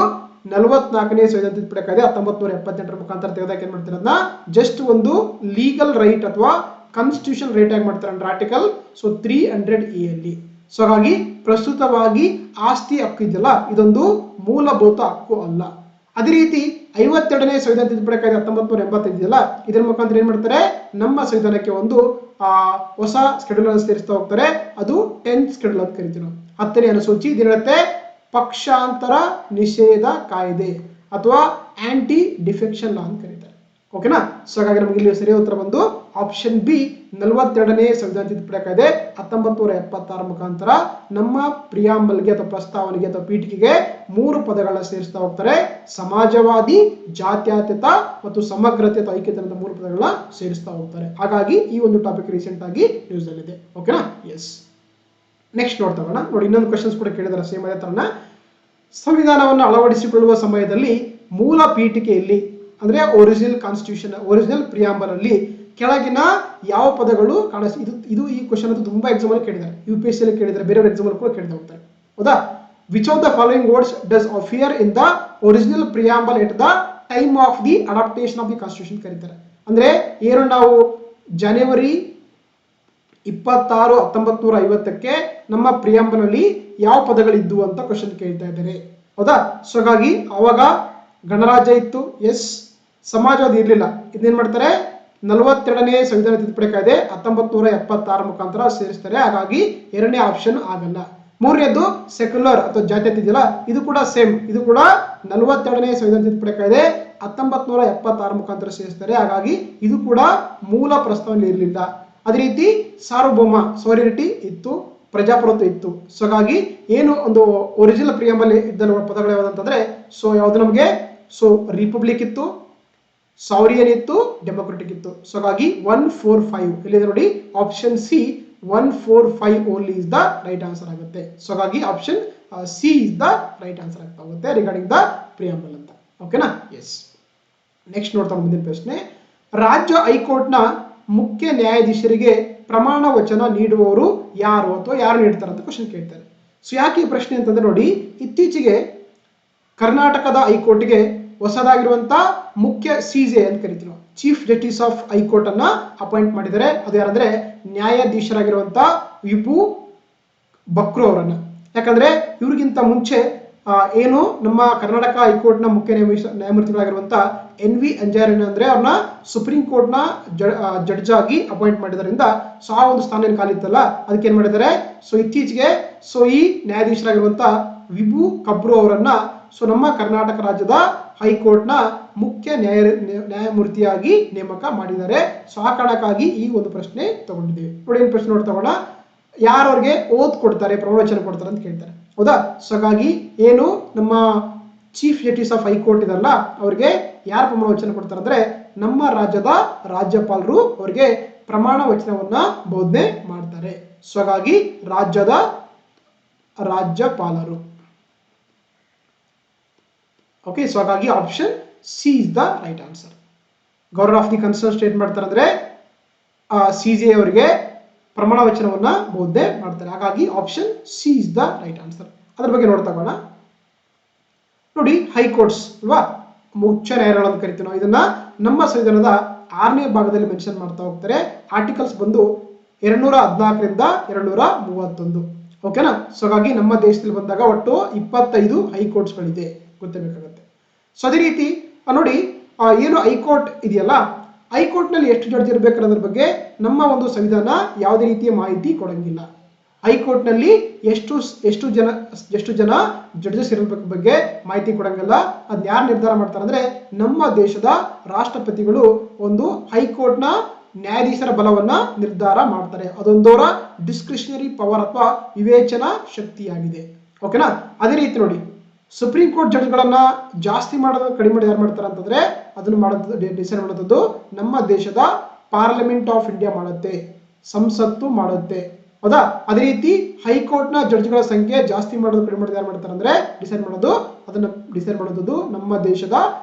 A: 44ನೇ ಸಂವಿಧಾನ ತಿದ್ದುಪಡಿ ಕಾಯ್ದೆ 1978 ಮುಖಾಂತರ ತೆಗೆದಾಕ ಏನ್ ಮಾಡ್ತಾರೆ, ಅದನ್ನ ಜಸ್ಟ್ ಒಂದು ಲೀಗಲ್ ರೈಟ್ ಅಥವಾ ಕಾನ್ಸ್ಟಿಟ್ಯೂಷನ್ ರೈಟ್ ಆಗಿ ಮಾಡ್ತಾರೆ ಅಂಡರ್ ಆರ್ಟಿಕಲ್ 300A ಅಲ್ಲಿ. ಸೊ ಹಾಗಾಗಿ ಪ್ರಸ್ತುತವಾಗಿ ಆಸ್ತಿ ಹಕ್ಕು ಇದೆಯಲ್ಲ, ಇದೊಂದು ಮೂಲಭೂತ ಹಕ್ಕು ಅಲ್ಲ. ಅದೇ ರೀತಿ 52ನೇ ಸಂವಿಧಾನ ತಿದ್ದುಪಡಿ ಕಾಯ್ದೆ 1985 ಇದೆಯಲ್ಲ, ಇದರ ಮುಖಾಂತರ ಏನ್ ಮಾಡ್ತಾರೆ, ನಮ್ಮ ಸಂವಿಧಾನಕ್ಕೆ ಒಂದು ಹೊಸ ಸ್ಕೆಡ್ಯೂಲ್ ಅನ್ನು ಸೇರಿಸ್ತಾ ಹೋಗ್ತಾರೆ. ಅದು 10th ಸ್ಕೆಡ್ಯೂಲ್ ಅಂತ ಕರಿತೀವಿ ನಾವು. 10ನೇ ಅನುಸೂಚಿ ಇದೇನತ್ತೆ, ಪಕ್ಷಾಂತರ ನಿಷೇಧ ಕಾಯ್ದೆ ಅಥವಾ ಆಂಟಿ ಡಿಫೆಕ್ಷನ್ ಲಾ ಅಂತ ಕರೀತಾರೆ. ಓಕೆನಾ? ಸೊ ಹಾಗಾಗಿ ನಮಗೆ ಇಲ್ಲಿ ಸರಿಯಾದ ಉತ್ತರ ಬಂದು ಆಪ್ಷನ್ ಬಿ, 42ನೇ ಸಂವಿಧಾನ ತಿದ್ದುಪಡಿ ಕಾಯ್ದೆ 1976 ಮುಖಾಂತರ ನಮ್ಮ ಪ್ರಿಯಾಂಬಲ್ಗೆ ಅಥವಾ ಪ್ರಸ್ತಾವನೆಗೆ ಅಥವಾ ಪೀಠಿಕೆಗೆ 3 ಪದಗಳನ್ನ ಸೇರಿಸ್ತಾ ಹೋಗ್ತಾರೆ. ಸಮಾಜವಾದಿ, ಜಾತ್ಯತೀತ ಮತ್ತು ಸಮಗ್ರತೆ ಅಥವಾ ಐಕ್ಯತೆ ಅಂತ 3 ಪದಗಳನ್ನ ಸೇರಿಸ್ತಾ ಹೋಗ್ತಾರೆ. ಹಾಗಾಗಿ ಈ ಒಂದು ಟಾಪಿಕ್ ರೀಸೆಂಟ್ ಆಗಿ ನ್ಯೂಸ್ ಅಲ್ಲಿದೆ. ಓಕೆನಾ? ಎಸ್. ನೆಕ್ಸ್ಟ್ ನೋಡ್ತಾ ಹೋಗೋಣ. ನೋಡಿ, ಇನ್ನೊಂದು ಕ್ವಶನ್ಸ್ ಕೂಡ ಕೇಳಿದಾರೆ ಸೇಮ್ ಅದೇ ತರನ. ಸಂವಿಧಾನವನ್ನು ಅಳವಡಿಸಿಕೊಳ್ಳುವ ಸಮಯದಲ್ಲಿ ಮೂಲ ಪೀಠಿಕೆಯಲ್ಲಿ ಅಂದ್ರೆ ಒರಿಜಿನಲ್ ಕಾನ್ಸ್ಟಿಟ್ಯೂಷನ್, ಒರಿಜಿನಲ್ ಪ್ರಿಯಾಂಬಲ್ ಅಲ್ಲಿ ಕೆಳಗಿನ ಯಾವ ಪದಗಳು ಇದು ಈ ಕ್ವಶನ್ ಅದು ತುಂಬಾ ಎಕ್ಸಾಮ್ ಅಲ್ಲಿ ಕೇಳಿದ್ದಾರೆ, UPSC ಅಲ್ಲಿ ಕೇಳಿದ್ದಾರೆ, ಬೇರೆ ಎಕ್ಸಾಮ್ ಅಲ್ಲಿ ಕೂಡ ಕೇಳ್ತಾ ಹೋಗ್ತಾರೆ. ಹೌದಾ? Which of the following words does appear in the original preamble at the time of the adaptation of the constitution ಕರೀತಾರೆ. ಅಂದ್ರೆ ಏನು ನಾವು ಜನವರಿ 26, 1950ಕ್ಕೆ ನಮ್ಮ ಪ್ರಿಯಾಂಬಲ್ ಅಲ್ಲಿ ಯಾವ ಪದಗಳಿದ್ದು ಅಂತ ಕ್ವಶನ್ ಕೇಳ್ತಾ ಇದ್ದಾರೆ. ಹೌದಾ? ಸೊ ಹಾಗಾಗಿ ಅವಾಗ ಗಣರಾಜ್ಯ ಇತ್ತು, ಎಸ್. ಸಮಾಜವಾದಿ ಇರ್ಲಿಲ್ಲ. ಇದನ್ನೇನ್ ಮಾಡ್ತಾರೆ, 42ನೇ ಸಂವಿಧಾನ ತಿದ್ದುಪಡಿ ಕಾಯ್ದೆ 1976 ಮುಖಾಂತರ ಸೇರಿಸ್ತಾರೆ. ಹಾಗಾಗಿ 2ನೇ ಆಪ್ಷನ್ ಆಗಲ್ಲ. 3ನೇದು ಸೆಕ್ಯುಲರ್ ಅಥವಾ ಜಾತ್ಯತೀತ ಇದೆಯಲ್ಲ, ಇದು ಕೂಡ ಸೇಮ್, ಇದು ಕೂಡ 42ನೇ ಸಂವಿಧಾನ ತಿದ್ದುಪಡಿ ಕಾಯ್ದೆ 1976 ಮುಖಾಂತರ ಸೇರಿಸ್ತಾರೆ. ಹಾಗಾಗಿ ಇದು ಕೂಡ ಮೂಲ ಪ್ರಸ್ತಾವನೆ ಇರಲಿಲ್ಲ. ಅದೇ ರೀತಿ ಸಾರ್ವಭೌಮ, ಸಾವರಿನಿಟಿ ಇತ್ತು, ಪ್ರಜಾಪ್ರಭುತ್ವ ಇತ್ತು. ಸೊ ಹಾಗಾಗಿ ಏನು ಒಂದು ಒರಿಜಿನಲ್ ಪ್ರಿಯಾಂಬಲ್ ಇದ್ದ ಪದಗಳು ಯಾವ್ದಂತಂದ್ರೆ, ಸೊ ಯಾವ್ದು ನಮಗೆ, ಸೊ ರಿಪಬ್ಲಿಕ್ ಇತ್ತು, ಸಾವರಿಯನ್ ಇತ್ತು, ಡೆಮೊಕ್ರೆಟಿಕ್ ಇತ್ತು. ಸೊ ಹಾಗಾಗಿ 145 ಇಲ್ಲಿದೆ ನೋಡಿ, option C 145 only is the right answer ಆಗುತ್ತೆ. ಸೊ ಹಾಗಾಗಿ option C is the right answer ಆಗ್ತಾ ಹೋಗುತ್ತೆ ರಿಗಾರ್ಡಿಂಗ್ ದ ಪ್ರಿಯಾಂಬಲ್ ಅಂತ. ಓಕೆನಾ? ಎಸ್. ನೆಕ್ಸ್ಟ್ ನೋಡ್ತಾ ಮುಂದಿನ ಪ್ರಶ್ನೆ. ರಾಜ್ಯ ಹೈಕೋರ್ಟ್ನ ಮುಖ್ಯ ನ್ಯಾಯಾಧೀಶರಿಗೆ ಪ್ರಮಾಣ ವಚನ ನೀಡುವವರು ಯಾರು ಅಥವಾ ಯಾರು ನೀಡ್ತಾರೆ ಅಂತ ಕ್ವಶನ್ ಕೇಳ್ತಾರೆ. ಸೊ ಯಾಕೆ ಈ ಪ್ರಶ್ನೆ ಅಂತಂದ್ರೆ ನೋಡಿ, ಇತ್ತೀಚೆಗೆ ಕರ್ನಾಟಕದ ಹೈಕೋರ್ಟ್ಗೆ ಹೊಸದಾಗಿರುವಂತಹ ಮುಖ್ಯ CJ ಅಂತ ಕರಿತೀವಿ ನಾವು, ಚೀಫ್ ಜಸ್ಟಿಸ್ ಆಫ್ ಹೈಕೋರ್ಟ್ ಅನ್ನ ಅಪಾಯಿಂಟ್ ಮಾಡಿದ್ದಾರೆ. ಅದು ಯಾರಂದ್ರೆ ನ್ಯಾಯಾಧೀಶರಾಗಿರುವಂತಹ ವಿಭು ಬಕ್ರು ಅವರನ್ನ. ಯಾಕಂದ್ರೆ ಇವ್ರಿಗಿಂತ ಮುಂಚೆ ಏನು ನಮ್ಮ ಕರ್ನಾಟಕ ಹೈಕೋರ್ಟ್ನ ಮುಖ್ಯ ನ್ಯಾಯಮೂರ್ತಿಗಳಾಗಿರುವಂತಹ NV ಅಂಜಾರಿನ ಅಂದ್ರೆ ಅವ್ರನ್ನ ಸುಪ್ರೀಂ ಕೋರ್ಟ್ನ ಜಡ್ಜ್ ಆಗಿ ಅಪಾಯಿಂಟ್ ಮಾಡಿದ್ರಿಂದ ಸೊ ಆ ಒಂದು ಸ್ಥಾನ ಏನು ಖಾಲಿತ್ತಲ್ಲ, ಅದಕ್ಕೆ ಏನ್ ಮಾಡಿದ್ದಾರೆ, ಸೊ ಇತ್ತೀಚೆಗೆ ಸೊ ಈ ನ್ಯಾಯಾಧೀಶರಾಗಿರುವಂತಹ ವಿಭು ಕಬ್ರು ಅವರನ್ನ ಸೊ ನಮ್ಮ ಕರ್ನಾಟಕ ರಾಜ್ಯದ ಹೈಕೋರ್ಟ್ನ ಮುಖ್ಯ ನ್ಯಾಯಮೂರ್ತಿಯಾಗಿ ನೇಮಕ ಮಾಡಿದ್ದಾರೆ. ಸೊ ಆ ಕಾರಣಕ್ಕಾಗಿ ಈ ಒಂದು ಪ್ರಶ್ನೆ ತಗೊಂಡಿದ್ದೀವಿ. ನೋಡಿ, ಏನು ಪ್ರಶ್ನೆ ನೋಡ್ತಾ ಹೋಗೋಣ. ಯಾರವ್ರಿಗೆ ಓದ್ ಕೊಡ್ತಾರೆ, ಪ್ರವಚನ ಕೊಡ್ತಾರೆ ಅಂತ ಕೇಳ್ತಾರೆ. ಹೌದಾ? ಸೊ ಹಾಗಾಗಿ ಏನು ನಮ್ಮ ಚೀಫ್ ಜಸ್ಟಿಸ್ ಆಫ್ ಹೈಕೋರ್ಟ್ ಇದಲ್ಲ, ಅವ್ರಿಗೆ ಯಾರು ಪ್ರಮಾಣ ವಚನ ಕೊಡ್ತಾರೆ ಅಂದ್ರೆ ನಮ್ಮ ರಾಜ್ಯದ ರಾಜ್ಯಪಾಲರು ಅವರಿಗೆ ಪ್ರಮಾಣ ವಚನವನ್ನ ಬೋಧನೆ ಮಾಡ್ತಾರೆ. ಸೊ ಹಾಗಾಗಿ ರಾಜ್ಯದ ರಾಜ್ಯಪಾಲರು. ಓಕೆ. ಸೊ ಹಾಗಾಗಿ option C is the right answer. Governor of the concern state ಮಾಡ್ತಾರೆ ಅಂದ್ರೆ CJ ಅವರಿಗೆ ಪ್ರಮಾಣ ವಚನವನ್ನ ಬೋಧನೆ ಮಾಡ್ತಾರೆ. ಹಾಗಾಗಿ option C is the right answer. ಅದ್ರ ಬಗ್ಗೆ ನೋಡ್ತಾ ಹೋಗೋಣ. ನೋಡಿ, ಹೈಕೋರ್ಟ್ಸ್ ಅಲ್ವಾ, ಮುಖ್ಯ ನ್ಯಾಯಾಲಯಗಳು ಅಂತ ಕರಿತೀವಿ ನಾವು. ಇದನ್ನ ನಮ್ಮ ಸಂವಿಧಾನದ 6ನೇ ಭಾಗದಲ್ಲಿ ಮೆನ್ಷನ್ ಮಾಡ್ತಾ ಹೋಗ್ತಾರೆ. ಆರ್ಟಿಕಲ್ಸ್ ಬಂದು 214ರಿಂದ 231. ಓಕೆನಾ? ಸೊ ಹಾಗಾಗಿ ನಮ್ಮ ದೇಶದಲ್ಲಿ ಬಂದಾಗ ಒಟ್ಟು 25 ಹೈಕೋರ್ಟ್ಸ್ಗಳಿದೆ, ಗೊತ್ತಿರಬೇಕಾಗುತ್ತೆ. ಸೊ ಅದೇ ರೀತಿ ನೋಡಿ, ಏನು ಹೈಕೋರ್ಟ್ ಇದೆಯಲ್ಲ, ಹೈಕೋರ್ಟ್ ನಲ್ಲಿ ಎಷ್ಟು ಜಡ್ಜ್ ಇರಬೇಕು ಅನ್ನೋದ್ರ ಬಗ್ಗೆ ನಮ್ಮ ಒಂದು ಸಂವಿಧಾನ ಯಾವುದೇ ರೀತಿಯ ಮಾಹಿತಿ ಕೊಡಂಗಿಲ್ಲ. ಹೈಕೋರ್ಟ್ನಲ್ಲಿ ಎಷ್ಟು ಜನ ಜಡ್ಜಸ್ ಇರೋದ್ರ ಬಗ್ಗೆ ಮಾಹಿತಿ ಕೊಡಂಗಿಲ್ಲ. ಅದನ್ನ ಯಾರು ನಿರ್ಧಾರ ಮಾಡ್ತಾರೆ ಅಂದ್ರೆ ನಮ್ಮ ದೇಶದ ರಾಷ್ಟ್ರಪತಿಗಳು ಒಂದು ಹೈಕೋರ್ಟ್ನ ನ್ಯಾಯಾಧೀಶರ ಬಲವನ್ನ ನಿರ್ಧಾರ ಮಾಡ್ತಾರೆ. ಅದೊಂದವರ ಡಿಸ್ಕ್ರಿಷನರಿ ಪವರ್ ಅಥವಾ ವಿವೇಚನಾ ಶಕ್ತಿಯಾಗಿದೆ. ಓಕೆನಾ. ಅದೇ ರೀತಿ ನೋಡಿ, ಸುಪ್ರೀಂ ಕೋರ್ಟ್ ಜಡ್ಜ್ಗಳನ್ನ ಜಾಸ್ತಿ ಮಾಡೋದು ಕಡಿಮೆ ಯಾರು ಮಾಡ್ತಾರೆ ಅಂತಂದ್ರೆ ಅದನ್ನು ಮಾಡೋದು ಡಿಸೈಡ್ ಮಾಡೋದು ನಮ್ಮ ದೇಶದ ಪಾರ್ಲಿಮೆಂಟ್ ಆಫ್ ಇಂಡಿಯಾ ಮಾಡುತ್ತೆ, ಸಂಸತ್ತು ಮಾಡುತ್ತೆ. ಹೌದಾ. ಅದೇ ರೀತಿ ಹೈಕೋರ್ಟ್ನ ಜಡ್ಜ್ಗಳ ಸಂಖ್ಯೆ ಜಾಸ್ತಿ ಮಾಡೋದು ಕಡಿಮೆ ಮಾಡೋದು ಯಾರು ಮಾಡ್ತಾರೆ ಅಂದ್ರೆ ಅದನ್ನ ಡಿಸೈಡ್ ಮಾಡೋದು ನಮ್ಮ ದೇಶದ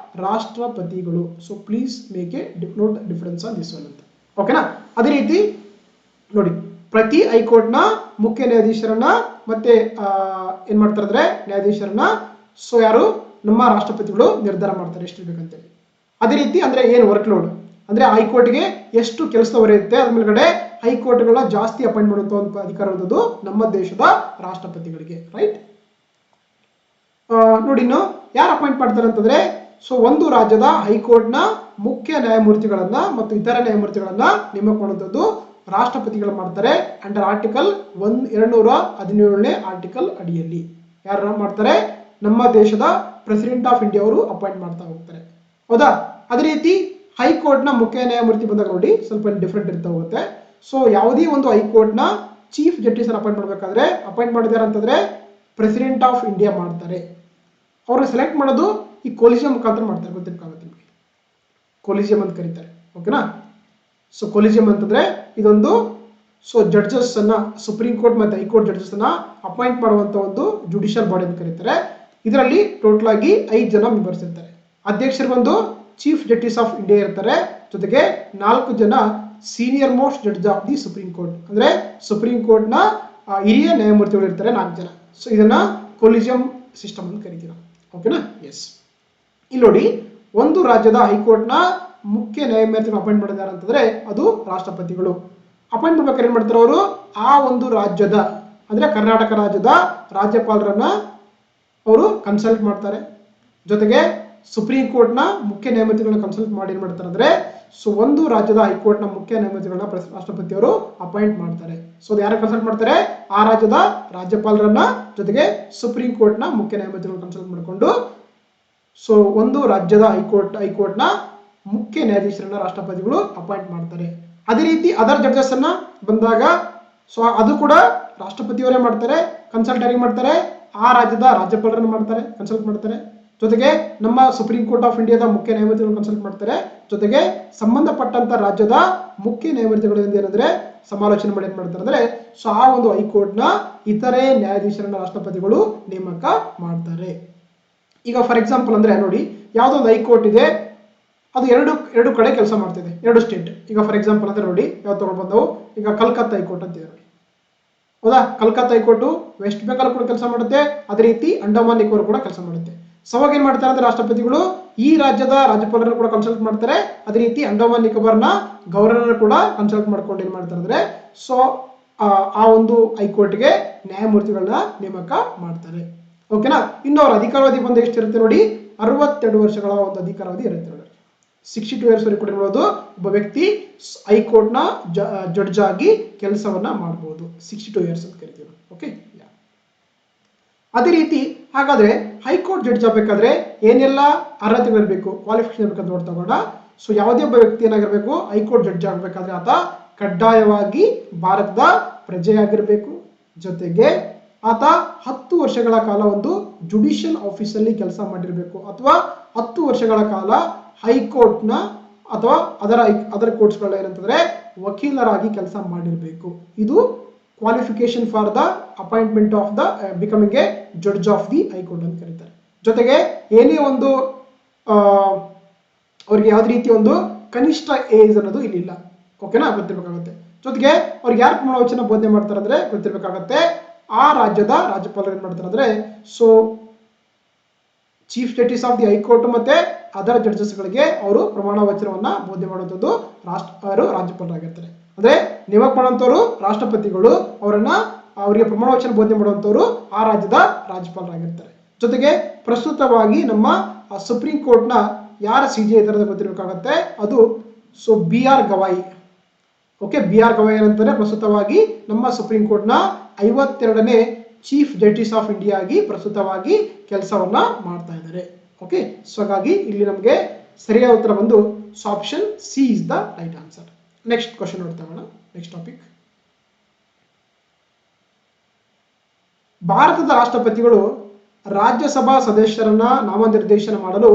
A: ರಾಷ್ಟ್ರಪತಿಗಳು. So please make A note difference on this one ಅಂತ. ಓಕೆನಾ. ಅದೇ ರೀತಿ ನೋಡಿ, ಪ್ರತಿ ಹೈಕೋರ್ಟ್ನ ಮುಖ್ಯ ನ್ಯಾಯಾಧೀಶರನ್ನ ಮತ್ತೆ ಏನ್ ಮಾಡ್ತಾರೆ ಅಂದ್ರೆ ನ್ಯಾಯಾಧೀಶರನ್ನ ಸೊ ಯಾರು ನಮ್ಮ ರಾಷ್ಟ್ರಪತಿಗಳು ನಿರ್ಧಾರ ಮಾಡ್ತಾರೆ ಎಷ್ಟಿರ್ಬೇಕಂತೇಳಿ. ಅದೇ ರೀತಿ ಅಂದ್ರೆ ಏನು ವರ್ಕ್ ಲೋಡ್ ಅಂದ್ರೆ ಹೈಕೋರ್ಟ್ಗೆ ಎಷ್ಟು ಕೆಲಸ ಹೊರೆಯುತ್ತೆ ಅದ್ರ ಮೇಲ್ಗಡೆ ಹೈಕೋರ್ಟ್ಗಳನ್ನ ಜಾಸ್ತಿ ಅಪಾಯಿಂಟ್ ಮಾಡುವಂತ ಅಧಿಕಾರ ಇರೋದು ನಮ್ಮ ದೇಶದ ರಾಷ್ಟ್ರಪತಿಗಳಿಗೆ. ರೈಟ್. ನೋಡಿ, ಇನ್ನು ಯಾರು ಅಪಾಯಿಂಟ್ ಮಾಡ್ತಾರೆ ಅಂತಂದ್ರೆ ಸೊ ಒಂದು ರಾಜ್ಯದ ಹೈಕೋರ್ಟ್ನ ಮುಖ್ಯ ನ್ಯಾಯಮೂರ್ತಿಗಳನ್ನ ಮತ್ತು ಇತರ ನ್ಯಾಯಮೂರ್ತಿಗಳನ್ನ ನೇಮಕ ಮಾಡುವಂಥದ್ದು ರಾಷ್ಟ್ರಪತಿಗಳು ಮಾಡ್ತಾರೆ. ಅಂಡರ್ ಆರ್ಟಿಕಲ್ 217ನೇ ಆರ್ಟಿಕಲ್ ಅಡಿಯಲ್ಲಿ ಯಾರು ಮಾಡ್ತಾರೆ? ನಮ್ಮ ದೇಶದ ಪ್ರೆಸಿಡೆಂಟ್ ಆಫ್ ಇಂಡಿಯಾ ಅವರು ಅಪಾಯಿಂಟ್ ಮಾಡ್ತಾ ಹೋಗ್ತಾರೆ. ಹೌದಾ. ಅದೇ ರೀತಿ ಹೈಕೋರ್ಟ್ನ ಮುಖ್ಯ ನ್ಯಾಯಮೂರ್ತಿ ಬಂದಾಗ ನೋಡಿ ಸ್ವಲ್ಪ ಡಿಫ್ರೆಂಟ್ ಇರ್ತಾ ಹೋಗುತ್ತೆ. ಸೊ ಯಾವುದೇ ಒಂದು ಹೈಕೋರ್ಟ್ನ ಚೀಫ್ ಜಸ್ಟಿಸ್ ಅಪಾಯಿಂಟ್ ಮಾಡಬೇಕಾದ್ರೆ ಅಪಾಯಿಂಟ್ ಮಾಡಿದಾರೆ ಅಂತಂದ್ರೆ ಪ್ರೆಸಿಡೆಂಟ್ ಆಫ್ ಇಂಡಿಯಾ ಮಾಡ್ತಾರೆ. ಅವ್ರನ್ನ ಸೆಲೆಕ್ಟ್ ಮಾಡೋದು ಈ ಕೊಲಿಜಿಯಂ ಮುಖಾಂತರ ಮಾಡ್ತಾರೆ. ಗೊತ್ತಿರ್ಬೇಕಾಗುತ್ತೆ ನಿಮಗೆ, ಕೊಲಿಜಿಯಂ ಅಂತ ಕರೀತಾರೆ. ಓಕೆನಾ. ಸೊ ಕೊಲಿಜಿಯಂ ಅಂತಂದ್ರೆ ಇದೊಂದು ಸೊ ಜಡ್ಜಸ್ ಅನ್ನ ಸುಪ್ರೀಂ ಕೋರ್ಟ್ ಮತ್ತೆ ಹೈಕೋರ್ಟ್ ಜಡ್ಜಸ್ ಅನ್ನ ಅಪಾಯಿಂಟ್ ಮಾಡುವಂತ ಒಂದು ಜುಡಿಷಿಯಲ್ ಬಾಡಿ ಅಂತ ಕರೀತಾರೆ. ಇದರಲ್ಲಿ ಟೋಟಲ್ ಆಗಿ 5 ಜನ ಮೆಂಬರ್ಸ್ ಇರ್ತಾರೆ. ಅಧ್ಯಕ್ಷರು ಬಂದು ಚೀಫ್ ಜಸ್ಟಿಸ್ ಆಫ್ ಇಂಡಿಯಾ ಇರ್ತಾರೆ. ಜೊತೆಗೆ 4 ಜನ senior most judge of the supreme court ಅಂದ್ರೆ ಸುಪ್ರೀಂ ಕೋರ್ಟ್ ನ ಹಿರಿಯ ನ್ಯಾಯಮೂರ್ತಿಗಳು ಇರ್ತಾರೆ 4 ಜನ. ಸೊ ಇದನ್ನ ಕೊಲಿಜಿಯಂ ಸಿಸ್ಟಮ್ ಅಂತ ಕರಿತೀವಿ. ಓಕೆನಾ. ಎಸ್. ಇಲ್ಲಿ ನೋಡಿ, ಒಂದು ರಾಜ್ಯದ ಹೈಕೋರ್ಟ್ ನ ಮುಖ್ಯ ನ್ಯಾಯಮೂರ್ತಿಗಳು ಅಪಾಯಿಂಟ್ ಮಾಡಿದ್ದಾರೆ ಅಂತಂದ್ರೆ ಅದು ರಾಷ್ಟ್ರಪತಿಗಳು. ಅಪಾಯಿಂಟ್ ಮಾಡ್ಬೇಕಾದ್ರೆ ಏನ್ ಮಾಡ್ತಾರೆ ಅವರು? ಆ ಒಂದು ರಾಜ್ಯದ ಅಂದ್ರೆ ಕರ್ನಾಟಕ ರಾಜ್ಯದ ರಾಜ್ಯಪಾಲರನ್ನ ಅವರು ಕನ್ಸಲ್ಟ್ ಮಾಡ್ತಾರೆ. ಜೊತೆಗೆ ಸುಪ್ರೀಂ ಕೋರ್ಟ್ ನ ಮುಖ್ಯ ನ್ಯಾಯಮೂರ್ತಿಗಳನ್ನ ಕನ್ಸಲ್ಟ್ ಮಾಡಿ ಏನ್ ಮಾಡ್ತಾರೆ ಅಂದ್ರೆ ಸೊ ಒಂದು ರಾಜ್ಯದ ಹೈಕೋರ್ಟ್ ನ ಮುಖ್ಯ ನ್ಯಾಯಮೂರ್ತಿಗಳನ್ನ ರಾಷ್ಟ್ರಪತಿಯವರು ಅಪಾಯಿಂಟ್ ಮಾಡ್ತಾರೆ. ಸೊ ಯಾರು ಕನ್ಸಲ್ಟ್ ಮಾಡ್ತಾರೆ? ಆ ರಾಜ್ಯದ ರಾಜ್ಯಪಾಲರನ್ನ ಜೊತೆಗೆ ಸುಪ್ರೀಂ ಕೋರ್ಟ್ ನ ಮುಖ್ಯ ನ್ಯಾಯಮೂರ್ತಿಗಳನ್ನ ಕನ್ಸಲ್ಟ್ ಮಾಡಿಕೊಂಡು ಸೊ ಒಂದು ರಾಜ್ಯದ ಹೈಕೋರ್ಟ್ ನ ಮುಖ್ಯ ನ್ಯಾಯಾಧೀಶರನ್ನ ರಾಷ್ಟ್ರಪತಿಗಳು ಅಪಾಯಿಂಟ್ ಮಾಡ್ತಾರೆ. ಅದೇ ರೀತಿ ಅದರ್ ಜಡ್ಜಸ್ ಅನ್ನ ಬಂದಾಗ ಸೊ ಅದು ಕೂಡ ರಾಷ್ಟ್ರಪತಿಯವರೇ ಮಾಡ್ತಾರೆ. ಕನ್ಸಲ್ಟ್ ಯಾರಿಗೆ ಮಾಡ್ತಾರೆ? ಆ ರಾಜ್ಯದ ರಾಜ್ಯಪಾಲರನ್ನು ಮಾಡ್ತಾರೆ, ಕನ್ಸಲ್ಟ್ ಮಾಡ್ತಾರೆ. ಜೊತೆಗೆ ನಮ್ಮ ಸುಪ್ರೀಂ ಕೋರ್ಟ್ ಆಫ್ ಇಂಡಿಯಾದ ಮುಖ್ಯ ನ್ಯಾಯಮೂರ್ತಿಗಳನ್ನು ಕನ್ಸಲ್ಟ್ ಮಾಡ್ತಾರೆ. ಜೊತೆಗೆ ಸಂಬಂಧಪಟ್ಟಂತ ರಾಜ್ಯದ ಮುಖ್ಯ ನ್ಯಾಯಮೂರ್ತಿಗಳಿಂದ ಏನಂದ್ರೆ ಸಮಾಲೋಚನೆ ಮಾಡಿ ಏನ್ ಮಾಡ್ತಾರೆ ಅಂದ್ರೆ ಸೊ ಆ ಒಂದು ಹೈಕೋರ್ಟ್ ನ ಇತರೆ ನ್ಯಾಯಾಧೀಶರನ್ನ ರಾಷ್ಟ್ರಪತಿಗಳು ನೇಮಕ ಮಾಡ್ತಾರೆ. ಈಗ ಫಾರ್ ಎಕ್ಸಾಂಪಲ್ ಅಂದ್ರೆ ನೋಡಿ, ಯಾವುದೋ ಒಂದು ಹೈಕೋರ್ಟ್ ಇದೆ, ಅದು ಎರಡು ಕಡೆ ಕೆಲಸ ಮಾಡ್ತಿದೆ, 2 ಸ್ಟೇಟ್. ಈಗ ಫಾರ್ ಎಕ್ಸಾಂಪಲ್ ಅಂದ್ರೆ ನೋಡಿ ಯಾವ್ದು ತಗೊಂಡು ಬಂದವು, ಈಗ ಕಲ್ಕತ್ತಾ ಹೈಕೋರ್ಟ್ ಅಂತ ಇದೆ ನೋಡಿ. ಹೌದಾ. ಕಲ್ಕತ್ತಾ ಹೈಕೋರ್ಟ್ ವೆಸ್ಟ್ ಬೆಂಗಾಲ್ ಕೂಡ ಕೆಲಸ ಮಾಡುತ್ತೆ, ಅದೇ ರೀತಿ ಅಂಡಮಾನ್ ನಿಕೋಬಾರ್ ಕೂಡ ಕೆಲಸ ಮಾಡುತ್ತೆ. ಸೊ ಅವಾಗ ಏನ್ ಮಾಡ್ತಾರೆ ಅಂದ್ರೆ ರಾಷ್ಟ್ರಪತಿಗಳು ಈ ರಾಜ್ಯದ ರಾಜ್ಯಪಾಲರನ್ನು ಕೂಡ ಕನ್ಸಲ್ಟ್ ಮಾಡ್ತಾರೆ. ಅದೇ ರೀತಿ ಅಂಡಮಾನ್ ನಿಕೋಬಾರ್ನ ಗವರ್ನರ್ ಕೂಡ ಕನ್ಸಲ್ಟ್ ಮಾಡ್ಕೊಂಡು ಏನ್ ಮಾಡ್ತಾರೆ ಅಂದ್ರೆ ಸೊ ಆ ಒಂದು ಹೈಕೋರ್ಟ್ಗೆ ನ್ಯಾಯಮೂರ್ತಿಗಳನ್ನ ನೇಮಕ ಮಾಡ್ತಾರೆ. ಓಕೆನಾ. ಇನ್ನು ಅವ್ರ ಅಧಿಕಾರಾವಧಿ ಬಂದು ಎಷ್ಟಿರುತ್ತೆ ನೋಡಿ, 62 ವರ್ಷಗಳ ಒಂದು ಅಧಿಕಾರಾವಧಿ ಇರುತ್ತೆ ನೋಡಿ. 62 ಇಯರ್ಸ್ ವರೆಗೂ ಕೂಡ ಇರ್ಬೋದು ಒಬ್ಬ ವ್ಯಕ್ತಿ ಹೈಕೋರ್ಟ್ನ ಜಡ್ಜ್ ಆಗಿ ಕೆಲಸವನ್ನ ಮಾಡಬಹುದು. 62 ಇಯರ್ಸ್ ಅಂತ ಕರಿತೀವಿ. ಓಕೆ. ಅದೇ ರೀತಿ ಹಾಗಾದ್ರೆ ಹೈಕೋರ್ಟ್ ಜಡ್ಜ್ ಆಗಬೇಕಾದ್ರೆ ಏನೆಲ್ಲ ಅರ್ಹತೆಗಳಿರಬೇಕು, ಕ್ವಾಲಿಫಿಕೇಶನ್ ಇರಬೇಕಂತ ನೋಡ್ತಾ ಹೋಗೋಣ. ಸೊ ಯಾವುದೇ ಒಬ್ಬ ವ್ಯಕ್ತಿ ಏನಾಗಿರ್ಬೇಕು, ಹೈಕೋರ್ಟ್ ಜಡ್ಜ್ ಆಗಬೇಕಾದ್ರೆ ಆತ ಕಡ್ಡಾಯವಾಗಿ ಭಾರತದ ಪ್ರಜೆಯಾಗಿರ್ಬೇಕು. ಜೊತೆಗೆ ಆತ 10 ವರ್ಷಗಳ ಕಾಲ ಒಂದು ಜುಡಿಷಿಯಲ್ ಆಫೀಸ್ ಅಲ್ಲಿ ಕೆಲಸ ಮಾಡಿರ್ಬೇಕು, ಅಥವಾ 10 ವರ್ಷಗಳ ಕಾಲ ಹೈಕೋರ್ಟ್ನ ಅಥವಾ ಅದರ್ ಕೋರ್ಟ್ಸ್ಗಳ ಏನಂತಂದ್ರೆ ವಕೀಲರಾಗಿ ಕೆಲಸ ಮಾಡಿರ್ಬೇಕು. ಇದು qualification for the appointment of the becoming A judge of the high court ಅಂತ ಕರೀತಾರೆ. ಜೊತೆಗೆ ಏನೇ ಒಂದು ಅವ್ರಿಗೆ ಯಾವ್ದು ರೀತಿ ಒಂದು ಕನಿಷ್ಠ ಏಜ್ ಅನ್ನೋದು ಇಲ್ಲಿಲ್ಲ. ಓಕೆನಾ. ಗೊತ್ತಿರ್ಬೇಕಾಗುತ್ತೆ. ಜೊತೆಗೆ ಅವ್ರಿಗೆ ಯಾರು ಪ್ರಮಾಣ ವಚನ ಬೋಧನೆ ಮಾಡ್ತಾರೆ ಅಂದ್ರೆ ಗೊತ್ತಿರ್ಬೇಕಾಗತ್ತೆ. ಆ ರಾಜ್ಯದ ರಾಜ್ಯಪಾಲರು ಏನ್ ಮಾಡ್ತಾರೆ ಅಂದ್ರೆ so chief justice of the high court ಮತ್ತೆ ಅದರ್ ಜಡ್ಜಸ್ಗಳಿಗೆ ಅವರು ಪ್ರಮಾಣ ವಚನವನ್ನ ಬೋಧನೆ ಮಾಡುವಂಥದ್ದು ರಾಜ್ಯಪಾಲರಾಗಿರ್ತಾರೆ. ಅಂದ್ರೆ ನೇಮಕ ಮಾಡುವಂತವರು ರಾಷ್ಟ್ರಪತಿಗಳು, ಅವರಿಗೆ ಪ್ರಮಾಣ ವಚನ ಬೋಧನೆ ಮಾಡುವಂತವರು ಆ ರಾಜ್ಯದ ರಾಜ್ಯಪಾಲರಾಗಿರ್ತಾರೆ. ಜೊತೆಗೆ ಪ್ರಸ್ತುತವಾಗಿ ನಮ್ಮ ಸುಪ್ರೀಂ ಕೋರ್ಟ್ ನ ಯಾರ CJ ಇದ್ದಾರೆ ಗೊತ್ತಿರಬೇಕಾಗತ್ತೆ, ಅದು so BR Gavai. Okay. BR Gavai ಏನಂತಾರೆ ಪ್ರಸ್ತುತವಾಗಿ ನಮ್ಮ ಸುಪ್ರೀಂ ಕೋರ್ಟ್ ನ 52ನೇ ಚೀಫ್ ಜಸ್ಟಿಸ್ ಆಫ್ ಇಂಡಿಯಾ ಆಗಿ ಪ್ರಸ್ತುತವಾಗಿ ಕೆಲಸವನ್ನ ಮಾಡ್ತಾ ಇದ್ದಾರೆ. ಓಕೆ, ಸೊ ಹಾಗಾಗಿ ಇಲ್ಲಿ ನಮಗೆ ಸರಿಯಾದ ಉತ್ತರ ಬಂದು option C is the right answer. Next question ನೋಡ್ತಾ ಹೋಗೋಣ. ನೆಕ್ಸ್ಟ್ ಟಾಪಿಕ್, ಭಾರತದ ರಾಷ್ಟ್ರಪತಿಗಳು ರಾಜ್ಯಸಭಾ ಸದಸ್ಯರನ್ನ ನಾಮನಿರ್ದೇಶನ ಮಾಡಲು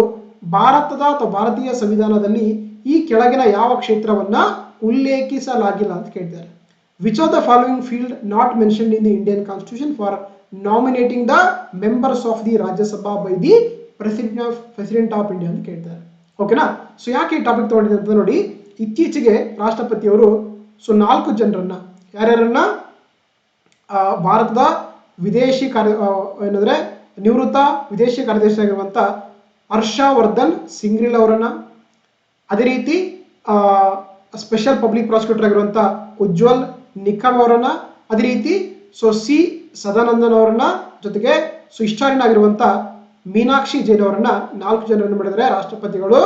A: ಭಾರತದ ಅಥವಾ ಭಾರತೀಯ ಸಂವಿಧಾನದಲ್ಲಿ ಈ ಕೆಳಗಿನ ಯಾವ ಕ್ಷೇತ್ರವನ್ನ ಉಲ್ಲೇಖಿಸಲಾಗಿಲ್ಲ ಅಂತ ಕೇಳ್ತಾರೆ. Which of the following field not mentioned in the Indian constitution for nominating the members of the Rajya Sabha by the president of India ಅಂತ ಕೇಳ್ತಾರೆ. ಓಕೆನಾ, ಸೊ ಯಾಕೆ ಈ ಟಾಪಿಕ್ ತಗೊಂಡಿದೆ ಅಂತ ನೋಡಿ, ಇತ್ತೀಚೆಗೆ ರಾಷ್ಟ್ರಪತಿಯವರು 4 ಜನರನ್ನ ಯಾರ್ಯಾರನ್ನ ಭಾರತದ ವಿದೇಶಿ ಏನಂದ್ರೆ ನಿವೃತ್ತ ವಿದೇಶಿ ಕಾರ್ಯದರ್ಶಿ ಆಗಿರುವಂತ ಹರ್ಷವರ್ಧನ್ ಸಿಂಗ್ರಿಲ್ ಅವರನ್ನ, ಅದೇ ರೀತಿ ಸ್ಪೆಷಲ್ ಪಬ್ಲಿಕ್ ಪ್ರಾಸಿಕ್ಯೂಟರ್ ಆಗಿರುವಂತ ಉಜ್ವಲ್ ನಿಕಮ್ ಅವರನ್ನ, ಅದೇ ರೀತಿ ಸಿ ಸದಾನಂದನ್ ಅವರನ್ನ, ಜೊತೆಗೆ ಹಿಸ್ಟಾರಿಯನ್ ಆಗಿರುವಂತ ಮೀನಾಕ್ಷಿ ಜೈನ್ ಅವರನ್ನ 4 ಜನರನ್ನು ಮಾಡಿದರೆ ರಾಷ್ಟ್ರಪತಿಗಳು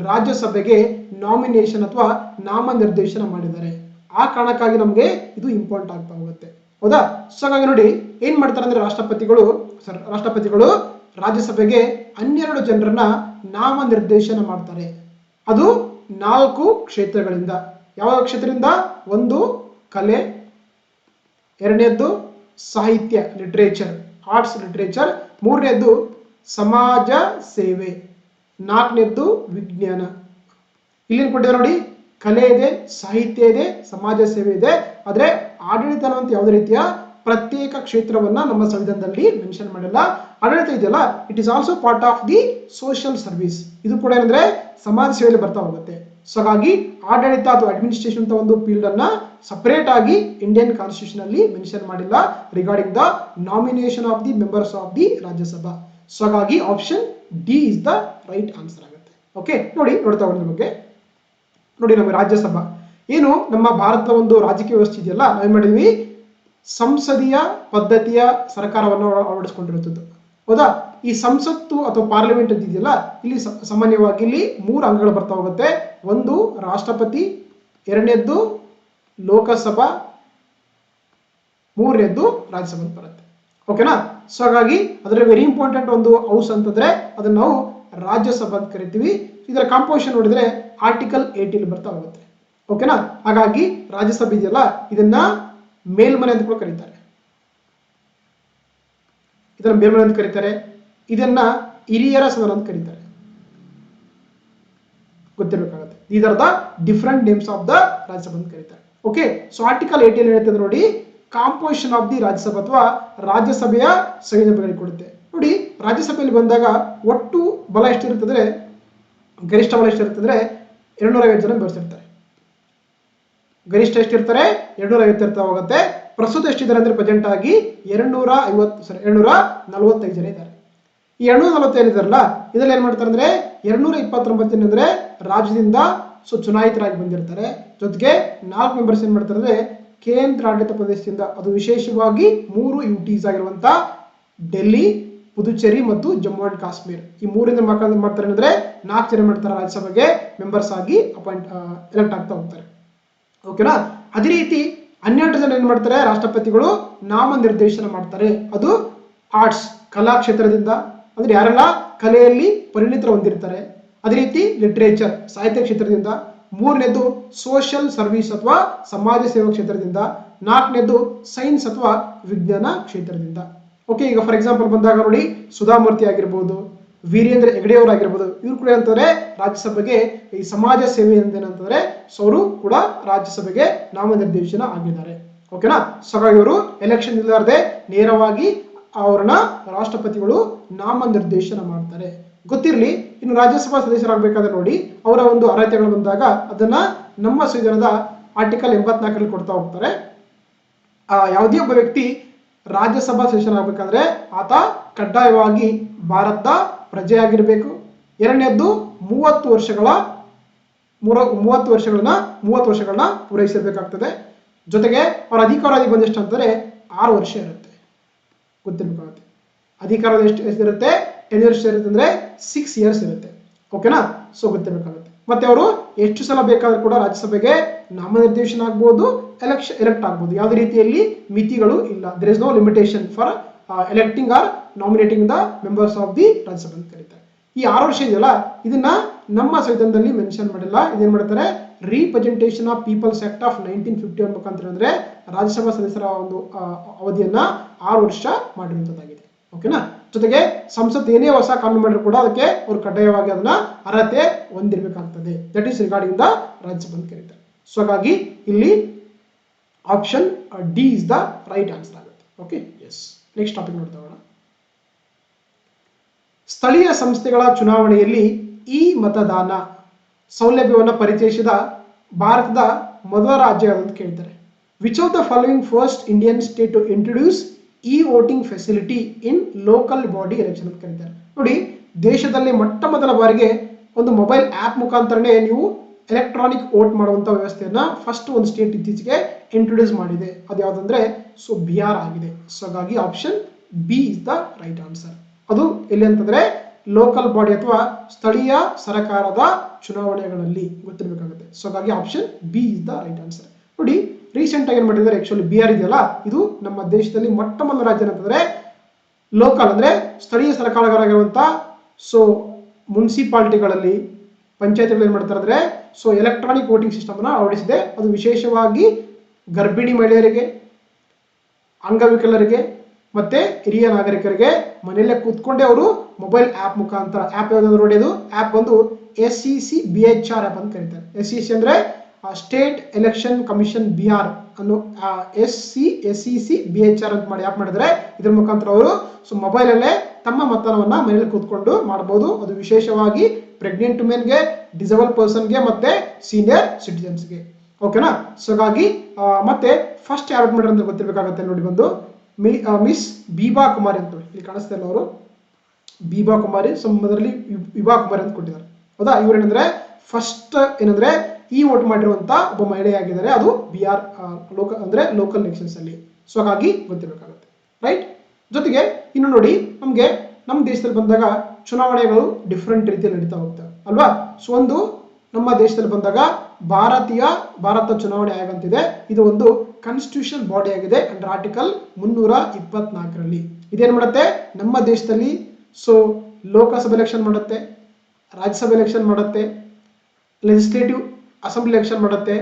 A: ರಾಜ್ಯಸಭೆಗೆ ನಾಮಿನೇಷನ್ ಅಥವಾ ನಾಮನಿರ್ದೇಶನ ಮಾಡಿದ್ದಾರೆ. ಆ ಕಾರಣಕ್ಕಾಗಿ ನಮಗೆ ಇದು ಇಂಪಾರ್ಟೆಂಟ್ ಆಗ್ತಾ ಹೋಗುತ್ತೆ. ಹೌದಾ, ಸೊ ಹಾಗಾಗಿ ನೋಡಿ ಏನ್ ಮಾಡ್ತಾರೆ ಅಂದ್ರೆ ರಾಷ್ಟ್ರಪತಿಗಳು ರಾಜ್ಯಸಭೆಗೆ 12 ಜನರನ್ನ ನಾಮನಿರ್ದೇಶನ ಮಾಡ್ತಾರೆ. ಅದು 4 ಕ್ಷೇತ್ರಗಳಿಂದ. ಯಾವ ಕ್ಷೇತ್ರದಿಂದ? ಒಂದು ಕಲೆ, ಎರಡನೇದ್ದು ಸಾಹಿತ್ಯ ಲಿಟ್ರೇಚರ್ ಆರ್ಟ್ಸ್ ಲಿಟ್ರೇಚರ್, ಮೂರನೇದ್ದು ಸಮಾಜ ಸೇವೆ, ನಾಲ್ಕನೇದ್ದು ವಿಜ್ಞಾನ. ಇಲ್ಲಿ ಕೊಟ್ಟಿದ್ದಾರೆ ನೋಡಿ, ಕಲೆ ಇದೆ, ಸಾಹಿತ್ಯ ಇದೆ, ಸಮಾಜ ಸೇವೆ ಇದೆ. ಆದ್ರೆ ಆಡಳಿತ ಅಂತ ಯಾವುದೇ ರೀತಿಯ ಪ್ರತ್ಯೇಕ ಕ್ಷೇತ್ರವನ್ನ ನಮ್ಮ ಸಂವಿಧಾನದಲ್ಲಿ ಮೆನ್ಷನ್ ಮಾಡಿಲ್ಲ. ಆಡಳಿತ ಇದೆಯಲ್ಲ, it is also part of the social service. ಇದು ಕೂಡ ಏನಂದ್ರೆ ಸಮಾಜ ಸೇವೆಯಲ್ಲಿ ಬರ್ತಾ ಹೋಗುತ್ತೆ. ಸೊ ಹಾಗಾಗಿ ಆಡಳಿತ ಅಥವಾ ಅಡ್ಮಿನಿಸ್ಟ್ರೇಷನ್ ಅಂತ ಒಂದು ಫೀಲ್ಡ್ ಅನ್ನ ಸಪರೇಟ್ ಆಗಿ ಇಂಡಿಯನ್ ಕಾನ್ಸ್ಟಿಟ್ಯೂಷನ್ ಅಲ್ಲಿ ಮೆನ್ಷನ್ ಮಾಡಿಲ್ಲ regarding the nomination of the members of the Rajya Sabha. So ಹಾಗಾಗಿ option D is the right answer ಆಗುತ್ತೆ. ಓಕೆ, ನೋಡ್ತಾ ಹೋಗೋದ್ರ ಬಗ್ಗೆ ನೋಡಿ, ನಮ್ಮ ರಾಜ್ಯಸಭಾ ಏನು ನಮ್ಮ ಭಾರತದ ಒಂದು ರಾಜಕೀಯ ವ್ಯವಸ್ಥೆ ಇದೆಯಲ್ಲ, ನಾವೇನ್ ಮಾಡಿದ್ವಿ, ಸಂಸದೀಯ ಪದ್ಧತಿಯ ಸರ್ಕಾರವನ್ನು ಅಳವಡಿಸಿಕೊಂಡಿರುತ್ತದೆ. ಹೌದಾ, ಈ ಸಂಸತ್ತು ಅಥವಾ ಪಾರ್ಲಿಮೆಂಟ್ ಅಂತ ಇದೆಯಲ್ಲ, ಇಲ್ಲಿ ಸಾಮಾನ್ಯವಾಗಿ ಇಲ್ಲಿ 3 ಅಂಗಗಳು ಬರ್ತಾ ಹೋಗುತ್ತೆ. ಒಂದು ರಾಷ್ಟ್ರಪತಿ, ಎರಡನೇದ್ದು ಲೋಕಸಭಾ, ಮೂರನೇದ್ದು ರಾಜ್ಯಸಭಾ ಬರುತ್ತೆ. ಓಕೆನಾ, ಸೊ ಹಾಗಾಗಿ ಅದರಲ್ಲಿ ವೆರಿ ಇಂಪಾರ್ಟೆಂಟ್ ಒಂದು ಹೌಸ್ ಅಂತಂದ್ರೆ ಅದನ್ನ ನಾವು ರಾಜ್ಯಸಭಾ ಅಂತ ಕರಿತೀವಿ. ಇದರ ಕಾಂಪೋಸಿಷನ್ ನೋಡಿದ್ರೆ ಆರ್ಟಿಕಲ್ 18 ಬರ್ತಾ ಹೋಗುತ್ತೆ. ಓಕೆನಾ, ಹಾಗಾಗಿ ರಾಜ್ಯಸಭೆ ಇದೆಯಲ್ಲ, ಇದನ್ನ ಮೇಲ್ಮನೆ ಅಂತ ಕೂಡ ಕರೀತಾರೆ. ಇದನ್ನ ಮೇಲ್ಮನೆ ಅಂತ ಕರೀತಾರೆ. ಇದನ್ನ ಹಿರಿಯರ ಸದನ ಅಂತ ಕರೀತಾರೆ. ಗೊತ್ತಿರಬೇಕಾಗುತ್ತೆ. These are the different names of the Rajya Sabha ಅಂತ ಕರೀತಾರೆ. ಓಕೆ, ಸೊ ಆರ್ಟಿಕಲ್ 18 ಹೇಳ್ತದೆ ನೋಡಿ, ಕಾಂಪೋಸಿಷನ್ ಆಫ್ ದಿ ರಾಜ್ಯಸಭಾ ಅಥವಾ ರಾಜ್ಯಸಭೆಯ ಸಂವಿಧಾನಗಳಿಗೆ ಕೊಡುತ್ತೆ. ನೋಡಿ, ರಾಜ್ಯಸಭೆಯಲ್ಲಿ ಬಂದಾಗ ಒಟ್ಟು ಬಲ ಎಷ್ಟಿರುತ್ತದೆ, ಗರಿಷ್ಠ ಬಲ ಎಷ್ಟಿರುತ್ತದೆ, 250 ಜನ ಬರ್ತಿರ್ತಾರೆ. ಗರಿಷ್ಠ ಎಷ್ಟಿರ್ತಾರೆ, 250 ಇರ್ತಾ ಹೋಗುತ್ತೆ. ಪ್ರಸ್ತುತ ಎಷ್ಟಿದ್ದಾರೆ ಅಂದ್ರೆ ಪ್ರೆಸೆಂಟ್ ಆಗಿ 245 ಜನ ಇದ್ದಾರೆ. ಈ 240 ಏನಿದಾರಲ್ಲ, ಇದ್ರಲ್ಲಿ ಏನ್ ಮಾಡ್ತಾರೆ ಅಂದ್ರೆ 229 ಜನ ಅಂದ್ರೆ ರಾಜ್ಯದಿಂದ ಚುನಾಯಿತರಾಗಿ ಬಂದಿರ್ತಾರೆ. ಜೊತೆಗೆ 4 ಮೆಂಬರ್ಸ್ ಏನ್ ಮಾಡ್ತಾರೆ ಅಂದ್ರೆ ಕೇಂದ್ರಾಡಳಿತ ಪ್ರದೇಶದಿಂದ, ಅದು ವಿಶೇಷವಾಗಿ 3 UTs ಆಗಿರುವಂತ ಡೆಲ್ಲಿ, ಪುದುಚೇರಿ ಮತ್ತು ಜಮ್ಮು ಅಂಡ್ ಕಾಶ್ಮೀರ್, ಈ 3ರಿಂದ ಮಾಡ್ತಾರೆ ಅಂದ್ರೆ 4 ಜನ ಮಾಡ್ತಾರೆ ರಾಜ್ಯಸಭೆಗೆ ಮೆಂಬರ್ಸ್ ಆಗಿ ಎಲೆಕ್ಟ್ ಆಗ್ತಾ ಹೋಗ್ತಾರೆ. ಓಕೆನಾ, ಅದೇ ರೀತಿ 12 ಜನ ಏನ್ ಮಾಡ್ತಾರೆ ರಾಷ್ಟ್ರಪತಿಗಳು ನಾಮನಿರ್ದೇಶನ ಮಾಡ್ತಾರೆ. ಅದು ಆರ್ಟ್ಸ್ ಕಲಾ ಕ್ಷೇತ್ರದಿಂದ, ಅಂದ್ರೆ ಯಾರೆಲ್ಲ ಕಲೆಯಲ್ಲಿ ಪರಿಣಿತರ ಹೊಂದಿರ್ತಾರೆ. ಅದೇ ರೀತಿ ಲಿಟ್ರೇಚರ್ ಸಾಹಿತ್ಯ ಕ್ಷೇತ್ರದಿಂದ, ಮೂರನೇದು ಸೋಷಿಯಲ್ ಸರ್ವಿಸ್ ಅಥವಾ ಸಮಾಜ ಸೇವಾ ಕ್ಷೇತ್ರದಿಂದ, ನಾಲ್ಕನೇದು ಸೈನ್ಸ್ ಅಥವಾ ವಿಜ್ಞಾನ ಕ್ಷೇತ್ರದಿಂದ. ಓಕೆ, ಈಗ ಫಾರ್ ಎಕ್ಸಾಂಪಲ್ ಬಂದಾಗ ನೋಡಿ, ಸುಧಾಮೂರ್ತಿ ಆಗಿರ್ಬೋದು, ವೀರೇಂದ್ರ ಹೆಗಡೆ ಅವರು ಆಗಿರ್ಬೋದು, ಇವರು ಕೂಡ ಅಂತಂದ್ರೆ ರಾಜ್ಯಸಭೆಗೆ ಈ ಸಮಾಜ ಸೇವೆ ಏನಂತಂದ್ರೆ ಅವರು ಕೂಡ ರಾಜ್ಯಸಭೆಗೆ ನಾಮನಿರ್ದೇಶನ ಆಗಿದ್ದಾರೆ. ಓಕೆನಾ, ಸೊ ಹಾಗಾಗಿ ಇವರು ಎಲೆಕ್ಷನ್ ಇಲ್ಲಾರದೆ ನೇರವಾಗಿ ಅವರನ್ನ ರಾಷ್ಟ್ರಪತಿಗಳು ನಾಮನಿರ್ದೇಶನ ಮಾಡ್ತಾರೆ. ಗೊತ್ತಿರಲಿ, ಇನ್ನು ರಾಜ್ಯಸಭಾ ಸದಸ್ಯರಾಗಬೇಕಾದ್ರೆ ನೋಡಿ, ಅವರ ಒಂದು ಅರ್ಹತೆಗಳು ಬಂದಾಗ ಅದನ್ನ ನಮ್ಮ ಸಂವಿಧಾನದ ಆರ್ಟಿಕಲ್ 84 ಕೊಡ್ತಾ ಹೋಗ್ತಾರೆ. ಯಾವುದೇ ಒಬ್ಬ ವ್ಯಕ್ತಿ ರಾಜ್ಯಸಭಾ ಸದಸ್ಯರಾಗಬೇಕಾದ್ರೆ ಆತ ಕಡ್ಡಾಯವಾಗಿ ಭಾರತದ ಪ್ರಜೆಯಾಗಿರ್ಬೇಕು. ಎರಡನೇದ್ದು 30 ವರ್ಷಗಳನ್ನ ಪೂರೈಸಿರ್ಬೇಕಾಗ್ತದೆ. ಜೊತೆಗೆ ಅವರ ಅಧಿಕಾರಾವಧಿ ಬಂದೆಷ್ಟು ಅಂತಂದ್ರೆ 6 ವರ್ಷ ಇರುತ್ತೆ. ಗೊತ್ತಿರ್ಬೇಕಾಗುತ್ತೆ. ಅಧಿಕಾರಾವಧಿ ಎಷ್ಟಿರುತ್ತೆ, 10 ವರ್ಷ ಇರುತ್ತೆ ಅಂದ್ರೆ 6 years ಇರುತ್ತೆ. ಓಕೆನಾ, ಸೊ ಗೊತ್ತಿರ್ಬೇಕಾಗುತ್ತೆ. ಮತ್ತೆ ಅವರು ಎಷ್ಟು ಸಲ ಬೇಕಾದ್ರೂ ಕೂಡ ರಾಜ್ಯಸಭೆಗೆ ನಾಮನಿರ್ದೇಶನ ಆಗ್ಬೋದು, ಎಲೆಕ್ಟ್ ಆಗ್ಬೋದು. ಯಾವುದೇ ರೀತಿಯಲ್ಲಿ ಮಿತಿಗಳು ಇಲ್ಲ. There is no limitation for electing or nominating the members of the Rajya Sabha ಅಂತ ಕರೀತಾರೆ. ಈ 6 ವರ್ಷ ಇದೆಯಲ್ಲ, ಇದನ್ನ ನಮ್ಮ ಸಂವಿಧಾನದಲ್ಲಿ ಮೆನ್ಷನ್ ಮಾಡಿಲ್ಲ. ಇದೇನ್ ಮಾಡ್ತಾರೆ, representation of peoples act of 1950 ಮುಖಾಂತರ ಅಂದ್ರೆ ರಾಜ್ಯಸಭಾ ಸದಸ್ಯರ ಒಂದು ಅವಧಿಯನ್ನ 6 ವರ್ಷ ಮಾಡಿರುವಂತದ್ದಾಗಿದೆ. ಓಕೆನಾ. ಜೊತೆಗೆ ಸಂಸತ್ ಏನೇ ಹೊಸ ಕಾನೂನು ಮಾಡಿದ್ರು ಕೂಡ ಅದಕ್ಕೆ ಅವರು ಕಡ್ಡಾಯವಾಗಿ ಅದನ್ನ ಅರ್ಹತೆ ಹೊಂದಿರಬೇಕಾಗ್ತದೆ. That is regarding the Rajya Sabha ಅಂತ ಕರೀತಾರೆ. ಸೊ ಹಾಗಾಗಿ ಇಲ್ಲಿ option D is the right answer ಆಗುತ್ತೆ. Okay, yes. ನೆಕ್ಸ್ಟ್ ಟಾಪಿಕ್ ನೋಡ್ತಾ ಹೋಗೋಣ. ಸ್ಥಳೀಯ ಸಂಸ್ಥೆಗಳ ಚುನಾವಣೆಯಲ್ಲಿ ಈ ಮತದಾನ ಸೌಲಭ್ಯವನ್ನು ಪರಿಚಯಿಸಿದ ಭಾರತದ ಮೊದಲ ರಾಜ್ಯ ಅಂತ ಕೇಳ್ತಾರೆ. Which of the following first Indian state to introduce E voting facility in local body election ಅಂತ ಕರೀತಾರೆ. ನೋಡಿ, ದೇಶದಲ್ಲಿ ಮೊಟ್ಟ ಮೊದಲ ಬಾರಿಗೆ ಒಂದು ಮೊಬೈಲ್ ಆ್ಯಪ್ ಮುಖಾಂತರನೇ ನೀವು ಎಲೆಕ್ಟ್ರಾನಿಕ್ ವೋಟ್ ಮಾಡುವಂಥ ವ್ಯವಸ್ಥೆಯನ್ನ ಫಸ್ಟ್ ಒಂದು ಸ್ಟೇಟ್ ಇತ್ತೀಚೆಗೆ ಇಂಟ್ರೊಡ್ಯೂಸ್ ಮಾಡಿದೆ. ಅದು ಯಾವುದಂದ್ರೆ ಬಿಹಾರ್ ಆಗಿದೆ. ಸೊ ಹಾಗಾಗಿ option B is the right answer. ಅದು ಎಲ್ಲಿ ಅಂತಂದ್ರೆ ಲೋಕಲ್ ಬಾಡಿ ಅಥವಾ ಸ್ಥಳೀಯ ಸರ್ಕಾರದ ಚುನಾವಣೆಗಳಲ್ಲಿ ಗೊತ್ತಿರಬೇಕಾಗುತ್ತೆ. ಸೊ ಹಾಗಾಗಿ option B is the right answer. ನೋಡಿ, ರೀಸೆಂಟ್ ಆಗಿ ಏನ್ ಮಾಡಿದ್ದಾರೆ, ಆಕ್ಚುಲಿ ಬಿಹಾರ್ ಇದೆಯಲ್ಲ, ಇದು ನಮ್ಮ ದೇಶದಲ್ಲಿ ಮೊಟ್ಟ ಮೊದಲ ರಾಜ್ಯ ಅಂತಂದ್ರೆ ಲೋಕಲ್ ಅಂದ್ರೆ ಸ್ಥಳೀಯ ಸರ್ಕಾರಗಳಾಗಿರುವಂತ ಮುನ್ಸಿಪಾಲಿಟಿಗಳಲ್ಲಿ, ಪಂಚಾಯತ್ಗಳು ಏನ್ ಮಾಡ್ತಾರೆ ಅಂದ್ರೆ ಎಲೆಕ್ಟ್ರಾನಿಕ್ ವೋಟಿಂಗ್ ಸಿಸ್ಟಮ್ ಅನ್ನ ಅಳವಡಿಸಿದೆ. ಅದು ವಿಶೇಷವಾಗಿ ಗರ್ಭಿಣಿ ಮಹಿಳೆಯರಿಗೆ, ಅಂಗವಿಕಲರಿಗೆ ಮತ್ತೆ ಹಿರಿಯ ನಾಗರಿಕರಿಗೆ ಮನೆಯಲ್ಲೇ ಕೂತ್ಕೊಂಡೆ ಅವರು ಮೊಬೈಲ್ ಆ್ಯಪ್ ಮುಖಾಂತರ, ಆ್ಯಪ್ ಯಾವ್ದಾದ್ರು ನೋಡಿ, ಅದು ಆ್ಯಪ್ ಬಂದು SEC-BHR ಆ್ಯಪ್ ಅಂತ ಕರೀತಾರೆ. SEC ಅಂದ್ರೆ ಸ್ಟೇಟ್ ಎಲೆಕ್ಷನ್ ಕಮಿಷನ್ ಬಿಹಾರ್ ಅನ್ನೋ SEC-BHR ಅಂತ ಮಾಡಿ ಆ್ಯಪ್ ಮಾಡಿದ್ರೆ ಇದ್ರ ಮುಖಾಂತರ ಅವರು ಮೊಬೈಲ್ ಅಲ್ಲೇ ತಮ್ಮ ಮತದಾನವನ್ನ ಮನೆಯಲ್ಲಿ ಕೂತ್ಕೊಂಡು ಮಾಡಬಹುದು. ಅದು ವಿಶೇಷವಾಗಿ ಪ್ರೆಗ್ನೆಂಟ್ ವುಮೆನ್ಗೆ, ಡಿಸೇಬಲ್ ಪರ್ಸನ್ಗೆ ಮತ್ತೆ ಸೀನಿಯರ್ ಸಿಟಿಜನ್ಸ್ಗೆ. ಓಕೆನಾ. ಸೊ ಹಾಗಾಗಿ ಮತ್ತೆ ಫಸ್ಟ್ ಯಾರು ಮಾಡಿದ್ರೆ ಅಂತ ಗೊತ್ತಿರಬೇಕಾಗುತ್ತೆ. ನೋಡಿ, ಬಂದು ಮಿಸ್ ಬೀಬಾ ಕುಮಾರಿ ಅಂತ ಇಲ್ಲಿ ಕಾಣಿಸ್ತಾ ಇಲ್ಲ, ಅವರು ಬೀಬಾ ಕುಮಾರಿ, ಮೊದಲಲ್ಲಿ ವಿಭಾ ಕುಮಾರಿ ಅಂತ ಕೊಟ್ಟಿದ್ದಾರೆ. ಹೌದಾ. ಇವ್ರೇನಂದ್ರೆ ಫಸ್ಟ್ ಏನಂದ್ರೆ ಈ ವೋಟ್ ಮಾಡಿರುವಂತ ಒಬ್ಬ ಮಹಿಳೆಯಾಗಿದ್ದಾರೆ. ಅದು ಬಿಹಾರ್ ಲೋಕಲ್ ಎಲೆಕ್ಷನ್ಸ್ ಅಲ್ಲಿ. ಸೊ ಹಾಗಾಗಿ ಗೊತ್ತಿರಬೇಕಾಗುತ್ತೆ. ರೈಟ್. ಜೊತೆಗೆ ಇನ್ನು ನೋಡಿ, ನಮ್ಗೆ ನಮ್ಮ ದೇಶದಲ್ಲಿ ಬಂದಾಗ ಚುನಾವಣೆಗಳು ಡಿಫ್ರೆಂಟ್ ರೀತಿಯಲ್ಲಿ ನಡೀತಾ ಹೋಗ್ತವೆ ಅಲ್ವಾ. ಸೊ ಒಂದು ನಮ್ಮ ದೇಶದಲ್ಲಿ ಬಂದಾಗ ಭಾರತ ಚುನಾವಣೆ ಆಯೋಗ ಅಂತಿದೆ. ಇದು ಒಂದು ಕಾನ್ಸ್ಟಿಟ್ಯೂಷನ್ ಬಾಡಿ ಆಗಿದೆ ಅಂಡರ್ ಆರ್ಟಿಕಲ್ 324ರಲ್ಲಿ. ಇದೇನ್ ಮಾಡುತ್ತೆ, ನಮ್ಮ ದೇಶದಲ್ಲಿ ಲೋಕಸಭೆ ಎಲೆಕ್ಷನ್ ಮಾಡುತ್ತೆ, ರಾಜ್ಯಸಭೆ ಎಲೆಕ್ಷನ್ ಮಾಡುತ್ತೆ, ಲೆಜಿಸ್ಲೇಟಿವ್ ಅಸೆಂಬ್ಲಿ ಎಲೆಕ್ಷನ್ ಮಾಡುತ್ತೆ,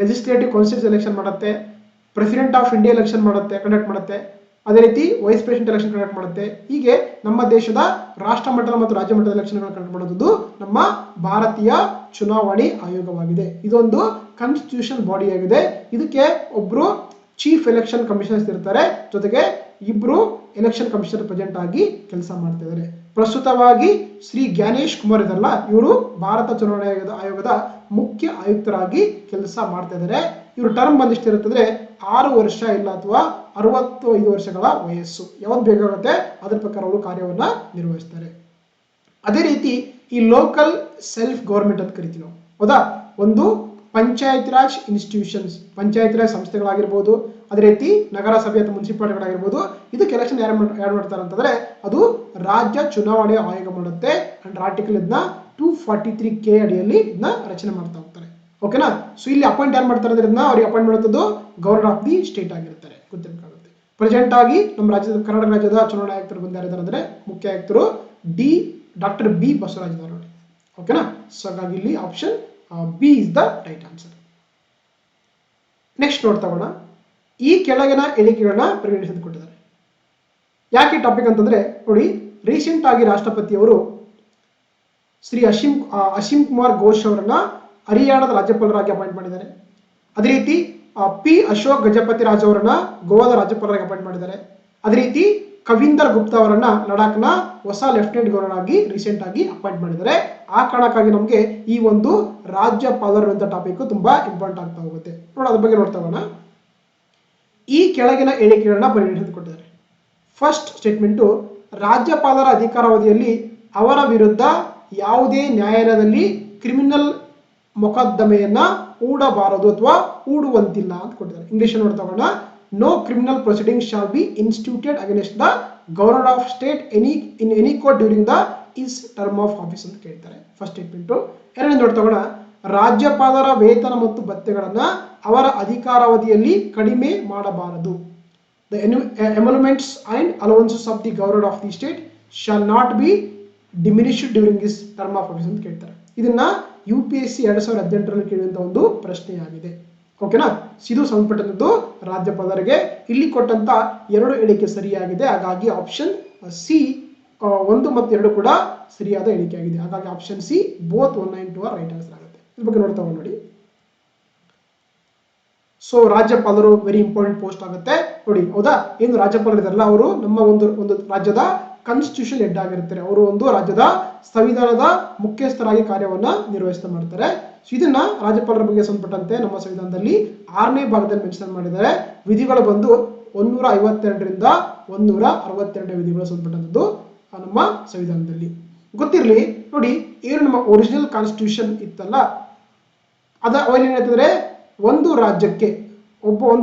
A: ಲೆಜಿಸ್ಲೇಟಿವ್ ಕೌನ್ಸಿಲ್ಸ್ ಎಲೆಕ್ಷನ್ ಮಾಡುತ್ತೆ, president of India election conduct ಮಾಡುತ್ತೆ, ಅದೇ ರೀತಿ ವೈಸ್ ಪ್ರೆಸಿಡೆಂಟ್ ಎಲೆಕ್ಷನ್ ಕಂಡಕ್ಟ್ ಮಾಡುತ್ತೆ. ಹೀಗೆ ನಮ್ಮ ದೇಶದ ರಾಷ್ಟ್ರ ಮಟ್ಟದ ಮತ್ತು ರಾಜ್ಯ ಮಟ್ಟದ ಎಲೆಕ್ಷನ್ ಕಂಡಕ್ಟ್ ಮಾಡೋದು ನಮ್ಮ ಭಾರತೀಯ ಚುನಾವಣೆ ಆಯೋಗವಾಗಿದೆ. ಇದೊಂದು ಕಾನ್ಸ್ಟಿಟ್ಯೂಷನ್ ಬಾಡಿ ಆಗಿದೆ. ಇದಕ್ಕೆ ಒಬ್ರು ಚೀಫ್ ಎಲೆಕ್ಷನ್ ಕಮಿಷನರ್ಸ್ ಇರ್ತಾರೆ, ಜೊತೆಗೆ ಇಬ್ರು ಎಲೆಕ್ಷನ್ ಕಮಿಷನರ್ ಪ್ರೆಸೆಂಟ್ ಆಗಿ ಕೆಲಸ ಮಾಡ್ತಾ ಇದ್ದಾರೆ. ಪ್ರಸ್ತುತವಾಗಿ ಶ್ರೀ ಜ್ಞಾನೇಶ್ ಕುಮಾರ್ ಇದಲ್ಲ, ಇವರು ಭಾರತ ಚುನಾವಣಾ ಆಯೋಗದ ಮುಖ್ಯ ಆಯುಕ್ತರಾಗಿ ಕೆಲಸ ಮಾಡ್ತಾ ಇದ್ದಾರೆ. ಇವರು ಟರ್ಮ್ ಬಂದಿಷ್ಟಿರುತ್ತಂದ್ರೆ 6 ವರ್ಷ ಇಲ್ಲ ಅಥವಾ 65 ವರ್ಷಗಳ ವಯಸ್ಸು, ಯಾವ್ದು ಬೇಕಾಗುತ್ತೆ ಅದ್ರ ಪ್ರಕಾರ ಅವರು ಕಾರ್ಯವನ್ನ ನಿರ್ವಹಿಸ್ತಾರೆ. ಅದೇ ರೀತಿ ಈ ಲೋಕಲ್ ಸೆಲ್ಫ್ ಗವರ್ಮೆಂಟ್ ಅಂತ ಕರಿತೀವಿ ನಾವು. ಹೌದಾ. ಒಂದು ಪಂಚಾಯತ್ ರಾಜ್ ಇನ್ಸ್ಟಿಟ್ಯೂಷನ್ಸ್, ಪಂಚಾಯತ್ ರಾಜ್ ಸಂಸ್ಥೆಗಳಾಗಿರ್ಬೋದು, ಅದೇ ರೀತಿ ನಗರಸಭೆ ಅಥವಾ ಮುನ್ಸಿಪಾಲಿಟಿಗಳಾಗಿರ್ಬೋದು, ಇದಕ್ಕೆ ಎಲೆಕ್ಷನ್ ಯಾರು ಮಾಡ್ತಾರೆ ಅಂತಂದ್ರೆ ಅದು ರಾಜ್ಯ ಚುನಾವಣೆ ಆಯೋಗ ಮಾಡುತ್ತೆ. ಅಂಡ್ ಆರ್ಟಿಕಲ್ ಇದನ್ನ 243K ಅಡಿಯಲ್ಲಿ ಇದನ್ನ ರಚನೆ ಮಾಡ್ತಾ ಹೋಗ್ತಾರೆ. ಓಕೆನಾ. ಸೊ ಇಲ್ಲಿ ಅಪಾಯಿಂಟ್ ಯಾರು ಮಾಡ್ತಾರೆ ಅಂದ್ರೆ ಅವ್ರಿಗೆ ಅಪಾಯಿಂಟ್ ಮಾಡುತ್ತದೆ ಗವರ್ನರ್ ಆಫ್ ದಿ ಸ್ಟೇಟ್ ಆಗಿರ್ತಾರೆ. ಗೊತ್ತಿರಬೇಕಾಗುತ್ತೆ. ಪ್ರೆಸೆಂಟ್ ಆಗಿ ನಮ್ಮ ರಾಜ್ಯದ ಕರ್ನಾಟಕ ರಾಜ್ಯದ ಚುನಾವಣಾ ಆಯುಕ್ತರು ಬಂದು ಯಾರಿದ್ದಾರೆ ಅಂದ್ರೆ ಮುಖ್ಯ ಆಯುಕ್ತರು ಡಾಕ್ಟರ್ ಬಿ ಬಸವರಾಜ್ ಇದ್ದಾರೆ ನೋಡಿ. ಓಕೆನಾ. ಸೊ ಹಾಗಾಗಿ ಇಲ್ಲಿ option B is the right answer. Next ನೋಡ್ತಾ ಹೋಗೋಣ. ಈ ಕೆಳಗಿನ ಹೇಳಿಕೆಗಳನ್ನ ಪರಿಗಣಿಸಿ ಕೊಟ್ಟಿದ್ದಾರೆ. ಯಾಕೆ ಟಾಪಿಕ್ ಅಂತಂದ್ರೆ ನೋಡಿ, ರೀಸೆಂಟ್ ಆಗಿ ರಾಷ್ಟ್ರಪತಿಯವರು ಶ್ರೀ ಅಸೀಂ ಕುಮಾರ್ ಘೋಷ್ ಅವರನ್ನ ಹರಿಯಾಣದ ರಾಜ್ಯಪಾಲರಾಗಿ ಅಪಾಯಿಂಟ್ ಮಾಡಿದ್ದಾರೆ. ಅದೇ ರೀತಿ ಪಿ ಅಶೋಕ್ ಗಜಪತಿ ರಾಜ್ ಅವರನ್ನ ಗೋವಾದ ರಾಜ್ಯಪಾಲರಾಗಿ ಅಪಾಯಿಂಟ್ ಮಾಡಿದ್ದಾರೆ. ಅದೇ ರೀತಿ ಕವಿಂದರ್ ಗುಪ್ತಾ ಅವರನ್ನ ಲಡಾಖ್ನ ಹೊಸ ಲೆಫ್ಟಿನೆಂಟ್ ಗವರ್ನರ್ ಆಗಿ ರೀಸೆಂಟ್ ಆಗಿ ಅಪಾಯಿಂಟ್ ಮಾಡಿದ್ದಾರೆ. ಆ ಕಾರಣಕ್ಕಾಗಿ ನಮಗೆ ಈ ಒಂದು ರಾಜ್ಯಪಾಲರು ಅಂತ ಟಾಪಿಕ್ ತುಂಬಾ ಇಂಪಾರ್ಟೆಂಟ್ ಆಗ್ತಾ ಹೋಗುತ್ತೆ. ಅದ್ರ ಬಗ್ಗೆ ನೋಡ್ತಾ ಹೋಗೋಣ. ಈ ಕೆಳಗಿನ ಹೇಳಿಕೆಗಳನ್ನ ಪರಿಗಣಿಸಿಕೊಂಡಿದ್ದಾರೆ. ಫಸ್ಟ್ ಸ್ಟೇಟ್ಮೆಂಟು, ರಾಜ್ಯಪಾಲರ ಅಧಿಕಾರಾವಧಿಯಲ್ಲಿ ಅವರ ವಿರುದ್ಧ ಯಾವುದೇ ನ್ಯಾಯಾಲಯದಲ್ಲಿ ಕ್ರಿಮಿನಲ್ ಮೊಕದ್ದಮೆಯನ್ನ ಹೂಡಬಾರದು ಅಥವಾ ಹೂಡುವಂತಿಲ್ಲ ಅಂತ ಕೊಟ್ಟಿದ್ದಾರೆ. ಇಂಗ್ಲಿಷ್ ನೋಡ್ತಾ ಹೋಗೋಣ. No criminal proceeding shall be instituted against the governor of state in any court during the is term of office ಅಂತ ಕೇಳ್ತಾರೆ. First statement. ಎರಡನೇ ನೋಡ್ತಾ ಹೋಗೋಣ. ರಾಜ್ಯಪಾಲರ ವೇತನ ಮತ್ತು ಭತ್ಯೆಗಳನ್ನು ಅವರ ಅಧಿಕಾರಾವಧಿಯಲ್ಲಿ ಕಡಿಮೆ ಮಾಡಬಾರದು. The emoluments and allowances of the governor of the state shall not be diminished during his term of office ಅಂತ ಕೇಳ್ತಾರೆ. ಇದನ್ನ UPSC 2018ರಲ್ಲಿ ಕೇಳಿದಂತ ಒಂದು ಪ್ರಶ್ನೆಯಾಗಿದೆ. ಓಕೆನಾ, ಇದು ಸಂಬಂಧಪಟ್ಟಂತದ್ದು ರಾಜ್ಯಪಾಲರಿಗೆ. ಇಲ್ಲಿ ಕೊಟ್ಟಂತ 2 ಹೇಳಿಕೆ ಸರಿಯಾಗಿದೆ. ಹಾಗಾಗಿ ಆಪ್ಷನ್ ಸಿ 1 ಮತ್ತು 2 ಕೂಡ ಸರಿಯಾದ ಹೇಳಿಕೆ ಆಗಿದೆ. ಹಾಗಾಗಿ option C both 1 and 2 right answer ಆಗುತ್ತೆ. ಇದ್ರ ಬಗ್ಗೆ ನೋಡ್ತಾ ನೋಡಿ. ಸೊ ರಾಜ್ಯಪಾಲರು ವೆರಿ ಇಂಪಾರ್ಟೆಂಟ್ ಪೋಸ್ಟ್ ಆಗುತ್ತೆ ನೋಡಿ, ಹೌದಾ. ಏನು ರಾಜ್ಯಪಾಲರು ಇದಾರಲ್ಲ, ಅವರು ನಮ್ಮ ಒಂದು ರಾಜ್ಯದ ಕಾನ್ಸ್ಟಿಟ್ಯೂಷನ್ ಹೆಡ್ ಆಗಿರ್ತಾರೆ. ಅವರು ಒಂದು ರಾಜ್ಯದ ಸಂವಿಧಾನದ ಮುಖ್ಯಸ್ಥರಾಗಿ ಕಾರ್ಯವನ್ನ ನಿರ್ವಹಿಸ್ತಾ ಮಾಡ್ತಾರೆ. ಇದನ್ನ ರಾಜ್ಯಪಾಲರ ಬಗ್ಗೆ ಸಂಬಂಧಪಟ್ಟಂತೆ ನಮ್ಮ ಸಂವಿಧಾನದಲ್ಲಿ 6ನೇ ಭಾಗದಲ್ಲಿ ಮೆನ್ಷನ್ ಮಾಡಿದ್ದಾರೆ. ವಿಧಿಗಳು ಬಂದು 152ರಿಂದ 162ನೇ ವಿಧಿಗಳು ಸಂಬಂಧಪಟ್ಟಂತದ್ದು ನಮ್ಮ ಸಂವಿಧಾನದಲ್ಲಿ. ಗೊತ್ತಿರಲಿ ನೋಡಿ, ಏನು ನಮ್ಮ ಒರಿಜಿನಲ್ ಕಾನ್ಸ್ಟಿಟ್ಯೂಷನ್ ಇತ್ತಲ್ಲ, ಅವಾಗ ಏನಾಯ್ತಂದ್ರೆ ಒಂದು ರಾಜ್ಯಕ್ಕೆ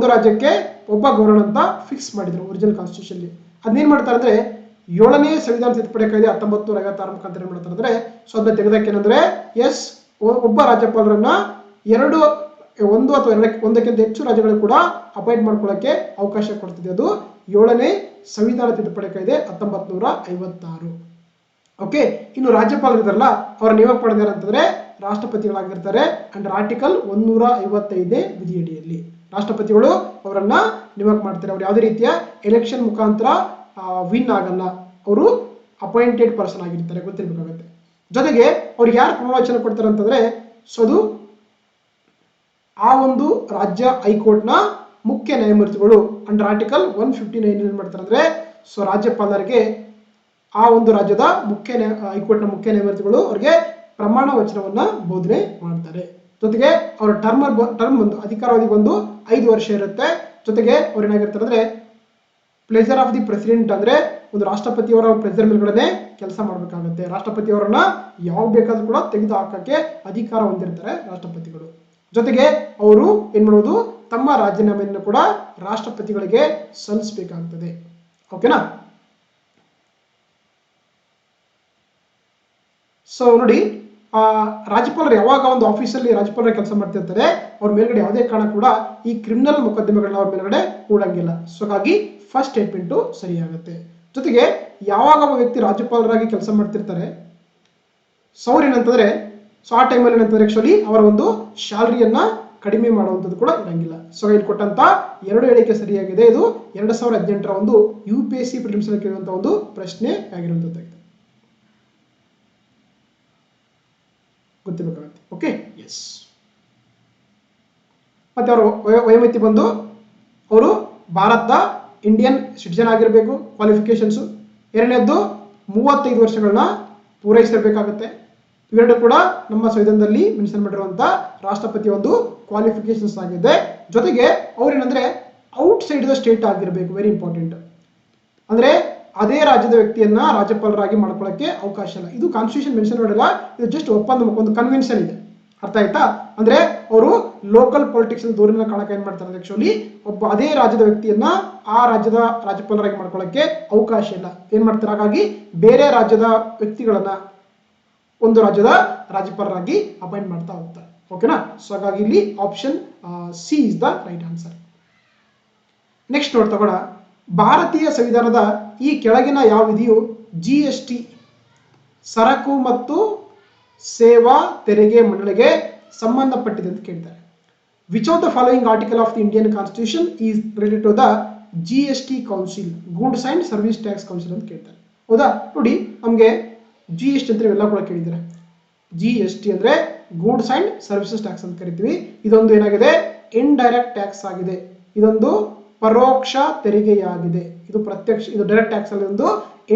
A: ಒಬ್ಬ ಗವರ್ನರ್ ಅಂತ ಫಿಕ್ಸ್ ಮಾಡಿದ್ರು ಒರಿಜಿನಲ್ ಕಾನ್ಸ್ಟಿಟ್ಯೂಷನ್. ಅದನ್ನೇನ್ ಮಾಡ್ತಾರೆ ಅಂದ್ರೆ 7ನೇ ಸಂವಿಧಾನ ತಿದ್ದುಪಡಿ ಕಾಯ್ದೆ 1956 ಮುಖಾಂತರ ಏನ್ ಮಾಡ್ತಾರೆ ಅಂದ್ರೆ, ಸೊ ಅದನ್ನ ತೆಗೆದಕ್ಕೇನಂದ್ರೆ ಎಸ್ ಒಬ್ಬ ರಾಜ್ಯಪಾಲರನ್ನ 1 ಅಥವಾ 1ಕ್ಕಿಂತ ಹೆಚ್ಚು ರಾಜ್ಯಗಳು ಕೂಡ ಅಪಾಯಿಂಟ್ ಮಾಡ್ಕೊಳ್ಳಕ್ಕೆ ಅವಕಾಶ ಕೊಡ್ತಿದೆ. ಅದು 7ನೇ ಸಂವಿಧಾನ ತಿದ್ದುಪಡಿ ಕಾಯ್ದೆ 1956. ಓಕೆ, ಇನ್ನು ರಾಜ್ಯಪಾಲರು ಇದಾರಲ್ಲ, ಅವರ ನೇಮಕ ಮಾಡಿದಾರೆ ಅಂತಂದ್ರೆ ರಾಷ್ಟ್ರಪತಿಗಳಾಗಿರ್ತಾರೆ. ಅಂಡರ್ ಆರ್ಟಿಕಲ್ 155ನೇ ವಿಧಿಯಡಿಯಲ್ಲಿ ರಾಷ್ಟ್ರಪತಿಗಳು ಅವರನ್ನ ನೇಮಕ ಮಾಡ್ತಾರೆ. ಅವ್ರು ಯಾವುದೇ ರೀತಿಯ ಎಲೆಕ್ಷನ್ ಮುಖಾಂತರ ವಿನ್ ಆಗಲ್ಲ, ಅವರು ಅಪಾಯಿಂಟೆಡ್ ಪರ್ಸನ್ ಆಗಿರ್ತಾರೆ, ಗೊತ್ತಿರ್ಬೇಕಾಗುತ್ತೆ. ಜೊತೆಗೆ ಅವ್ರಿಗೆ ಯಾರು ಪ್ರಮಾಣವಚನ ಕೊಡ್ತಾರೆ ಅಂತಂದ್ರೆ, ಸೊ ಅದು ಆ ಒಂದು ರಾಜ್ಯ ಹೈಕೋರ್ಟ್ನ ಮುಖ್ಯ ನ್ಯಾಯಮೂರ್ತಿಗಳು ಅಂಡರ್ ಆರ್ಟಿಕಲ್ 159 ಏನ್ ಮಾಡ್ತಾರೆ ಅಂದ್ರೆ, ಸೊ ರಾಜ್ಯಪಾಲರಿಗೆ ಆ ಒಂದು ರಾಜ್ಯದ ಹೈಕೋರ್ಟ್ನ ಮುಖ್ಯ ನ್ಯಾಯಮೂರ್ತಿಗಳು ಅವ್ರಿಗೆ ಪ್ರಮಾಣ ವಚನವನ್ನ ಬೋಧನೆ ಮಾಡ್ತಾರೆ. ಜೊತೆಗೆ ಅವರ ಟರ್ಮ್ ಬಂದು ಅಧಿಕಾರಾವಧಿ ಬಂದು 5 ವರ್ಷ ಇರುತ್ತೆ. ಜೊತೆಗೆ ಅವ್ರು ಏನಾಗಿರ್ತಾರೆ ಅಂದ್ರೆ ಪ್ಲೆಜರ್ ಆಫ್ ದಿ ಪ್ರೆಸಿಡೆಂಟ್, ಅಂದ್ರೆ ಒಂದು ರಾಷ್ಟ್ರಪತಿಯವರ ಪ್ರೆಜರ್ ಮೇಲ್ಗಡೆ ಕೆಲಸ ಮಾಡಬೇಕಾಗುತ್ತೆ. ರಾಷ್ಟ್ರಪತಿಯವರನ್ನ ಯಾವಾಗ ಬೇಕಾದ್ರೂ ಕೂಡ ತೆಗೆದು ಹಾಕಕ್ಕೆ ಅಧಿಕಾರ ಹೊಂದಿರ್ತಾರೆ ರಾಷ್ಟ್ರಪತಿಗಳು. ಜೊತೆಗೆ ಅವರು ಏನ್ ಮಾಡೋದು, ತಮ್ಮ ರಾಜೀನಾಮೆಯನ್ನು ಕೂಡ ರಾಷ್ಟ್ರಪತಿಗಳಿಗೆ ಸಲ್ಲಿಸಬೇಕಾಗ್ತದೆ. ಓಕೆನಾ. ಸೊ ನೋಡಿ, ರಾಜ್ಯಪಾಲರು ಯಾವಾಗ ಒಂದು ಆಫೀಸಲ್ಲಿ ರಾಜ್ಯಪಾಲರ ಕೆಲಸ ಮಾಡ್ತಿರ್ತಾರೆ, ಅವ್ರ ಮೇಲ್ಗಡೆ ಯಾವುದೇ ಕಾರಣ ಕೂಡ ಈ ಕ್ರಿಮಿನಲ್ ಮೊಕದ್ದಮೆಗಳನ್ನ ಅವ್ರ ಮೇಲ್ಗಡೆ ಕೂಡಂಗಿಲ್ಲ. ಸೊ ಹಾಗಾಗಿ ಫಸ್ಟ್ ಸ್ಟೇಟ್ಮೆಂಟು ಸರಿಯಾಗುತ್ತೆ. ಜೊತೆಗೆ ಯಾವಾಗ ಒಬ್ಬ ವ್ಯಕ್ತಿ ರಾಜ್ಯಪಾಲರಾಗಿ ಕೆಲಸ ಮಾಡ್ತಿರ್ತಾರೆ, ಸೊ ಅವ್ರು ಏನಂತಂದ್ರೆ, ಸೊ ಆ ಟೈಮಲ್ಲಿ ಏನಂತಂದ್ರೆ ಆಕ್ಚುಲಿ ಅವರ ಒಂದು ಸ್ಯಾಲರಿಯನ್ನ ಕಡಿಮೆ ಮಾಡುವಂಥದ್ದು ಕೂಡ ಇರಂಗಿಲ್ಲ. ಸೊ ಇಲ್ಲಿ ಕೊಟ್ಟಂತ 2 ಹೇಳಿಕೆ ಸರಿಯಾಗಿದೆ. ಇದು 2018ರ ಒಂದು UPSC ಪ್ರಿಲಿಮ್ಸ್ ಅಲ್ಲಿ ಕೇಳುವಂತ ಒಂದು ಪ್ರಶ್ನೆ ಆಗಿರುವಂತದ್ದಾಗಿದೆ, ಗೊತ್ತಿರಬೇಕಾಗುತ್ತೆ. Okay, S. ಮತ್ತೆ ಅವರು ವಯೋಮಿತಿ ಬಂದು ಅವರು ಭಾರತದ ಇಂಡಿಯನ್ ಸಿಟಿಜನ್ ಆಗಿರಬೇಕು, ಕ್ವಾಲಿಫಿಕೇಶನ್ಸ್. ಎರಡನೇದ್ದು 35 ವರ್ಷಗಳನ್ನ ಪೂರೈಸಿರಬೇಕಾಗುತ್ತೆ. ಇವೆರಡು ಕೂಡ ನಮ್ಮ ಸಂವಿಧಾನದಲ್ಲಿ ಮೆನ್ಷನ್ ಮಾಡಿರುವಂತ ರಾಷ್ಟ್ರಪತಿ ಒಂದು ಕ್ವಾಲಿಫಿಕೇಶನ್ಸ್ ಆಗಿದೆ. ಜೊತೆಗೆ ಅವ್ರೇನಂದ್ರೆ ಔಟ್ ಸೈಡ್ ದ ಸ್ಟೇಟ್ ಆಗಿರಬೇಕು, ವೆರಿ ಇಂಪಾರ್ಟೆಂಟ್. ಅಂದ್ರೆ ಅದೇ ರಾಜ್ಯದ ವ್ಯಕ್ತಿಯನ್ನ ರಾಜ್ಯಪಾಲರಾಗಿ ಮಾಡ್ಕೊಳ್ಳಕ್ಕೆ ಅವಕಾಶ ಇಲ್ಲ. ಇದು ಕಾನ್ಸ್ಟಿಟ್ಯೂಷನ್ ಮೆನ್ಷನ್ ಮಾಡಿಲ್ಲ, ಇದು ಜಸ್ಟ್ ಒಂದು ಕನ್ವೆನ್ಷನ್ ಇದೆ. ಅರ್ಥ ಆಯ್ತಾ? ಅಂದ್ರೆ ಅವರು ಲೋಕಲ್ ಪೊಲಿಟಿಕ್ಸ್ ದೂರಿನ ಕಾರಣಕ್ಕೆ ಏನ್ ಮಾಡ್ತಾರೆ, ಆಕ್ಚುಲಿ ಒಬ್ಬ ಅದೇ ರಾಜ್ಯದ ವ್ಯಕ್ತಿಯನ್ನ ಆ ರಾಜ್ಯದ ರಾಜ್ಯಪಾಲರಾಗಿ ಮಾಡ್ಕೊಳ್ಳಕ್ಕೆ ಅವಕಾಶ ಇಲ್ಲ. ಏನ್ ಮಾಡ್ತಾರೆ, ಹಾಗಾಗಿ ಬೇರೆ ರಾಜ್ಯದ ವ್ಯಕ್ತಿಗಳನ್ನ ಒಂದು ರಾಜ್ಯದ ರಾಜ್ಯಪಾಲರಾಗಿ ಅಪಾಯಿಂಟ್ ಮಾಡ್ತಾ ಹೋಗ್ತಾರೆ. ಓಕೆನಾ. ಸೊ ಹಾಗಾಗಿ ಇಲ್ಲಿ option C is the right answer. Next ನೋಡ್ತಗೋಣ, ಭಾರತೀಯ ಸಂವಿಧಾನದ ಈ ಕೆಳಗಿನ ಯಾವ ವಿಧಿಯು GST ಸರಕು ಮತ್ತು ಸೇವಾ ತೆರಿಗೆ ಮಂಡಳಿಗೆ ಸಂಬಂಧಪಟ್ಟಿದೆ ಅಂತ ಕೇಳ್ತಾರೆ. Which of the following article of the Indian constitution is related to the GST council, goods and service tax council ಅಂತ ಕೇಳ್ತಾರೆ. ಹೌದಾ. ನೋಡಿ, ನಮಗೆ GST ಅಂತ ಎಲ್ಲ ಕೂಡ ಕೇಳಿದ್ದಾರೆ. GST ಅಂದ್ರೆ ಗೂಡ್ಸ್ ಅಂಡ್ ಸರ್ವಿಸಸ್ ಟ್ಯಾಕ್ಸ್ ಅಂತ ಕರಿತೀವಿ. ಇದೊಂದು ಏನಾಗಿದೆ, ಇಂಡೈರೆಕ್ಟ್ ಟ್ಯಾಕ್ಸ್ ಆಗಿದೆ. ಇದೊಂದು ಪರೋಕ್ಷ ತೆರಿಗೆಯಾಗಿದೆ. ಇದು ಪ್ರತ್ಯಕ್ಷ, ಇದು ಡೈರೆಕ್ಟ್ ಟ್ಯಾಕ್ಸ್ ಅಲ್ಲಿ ಒಂದು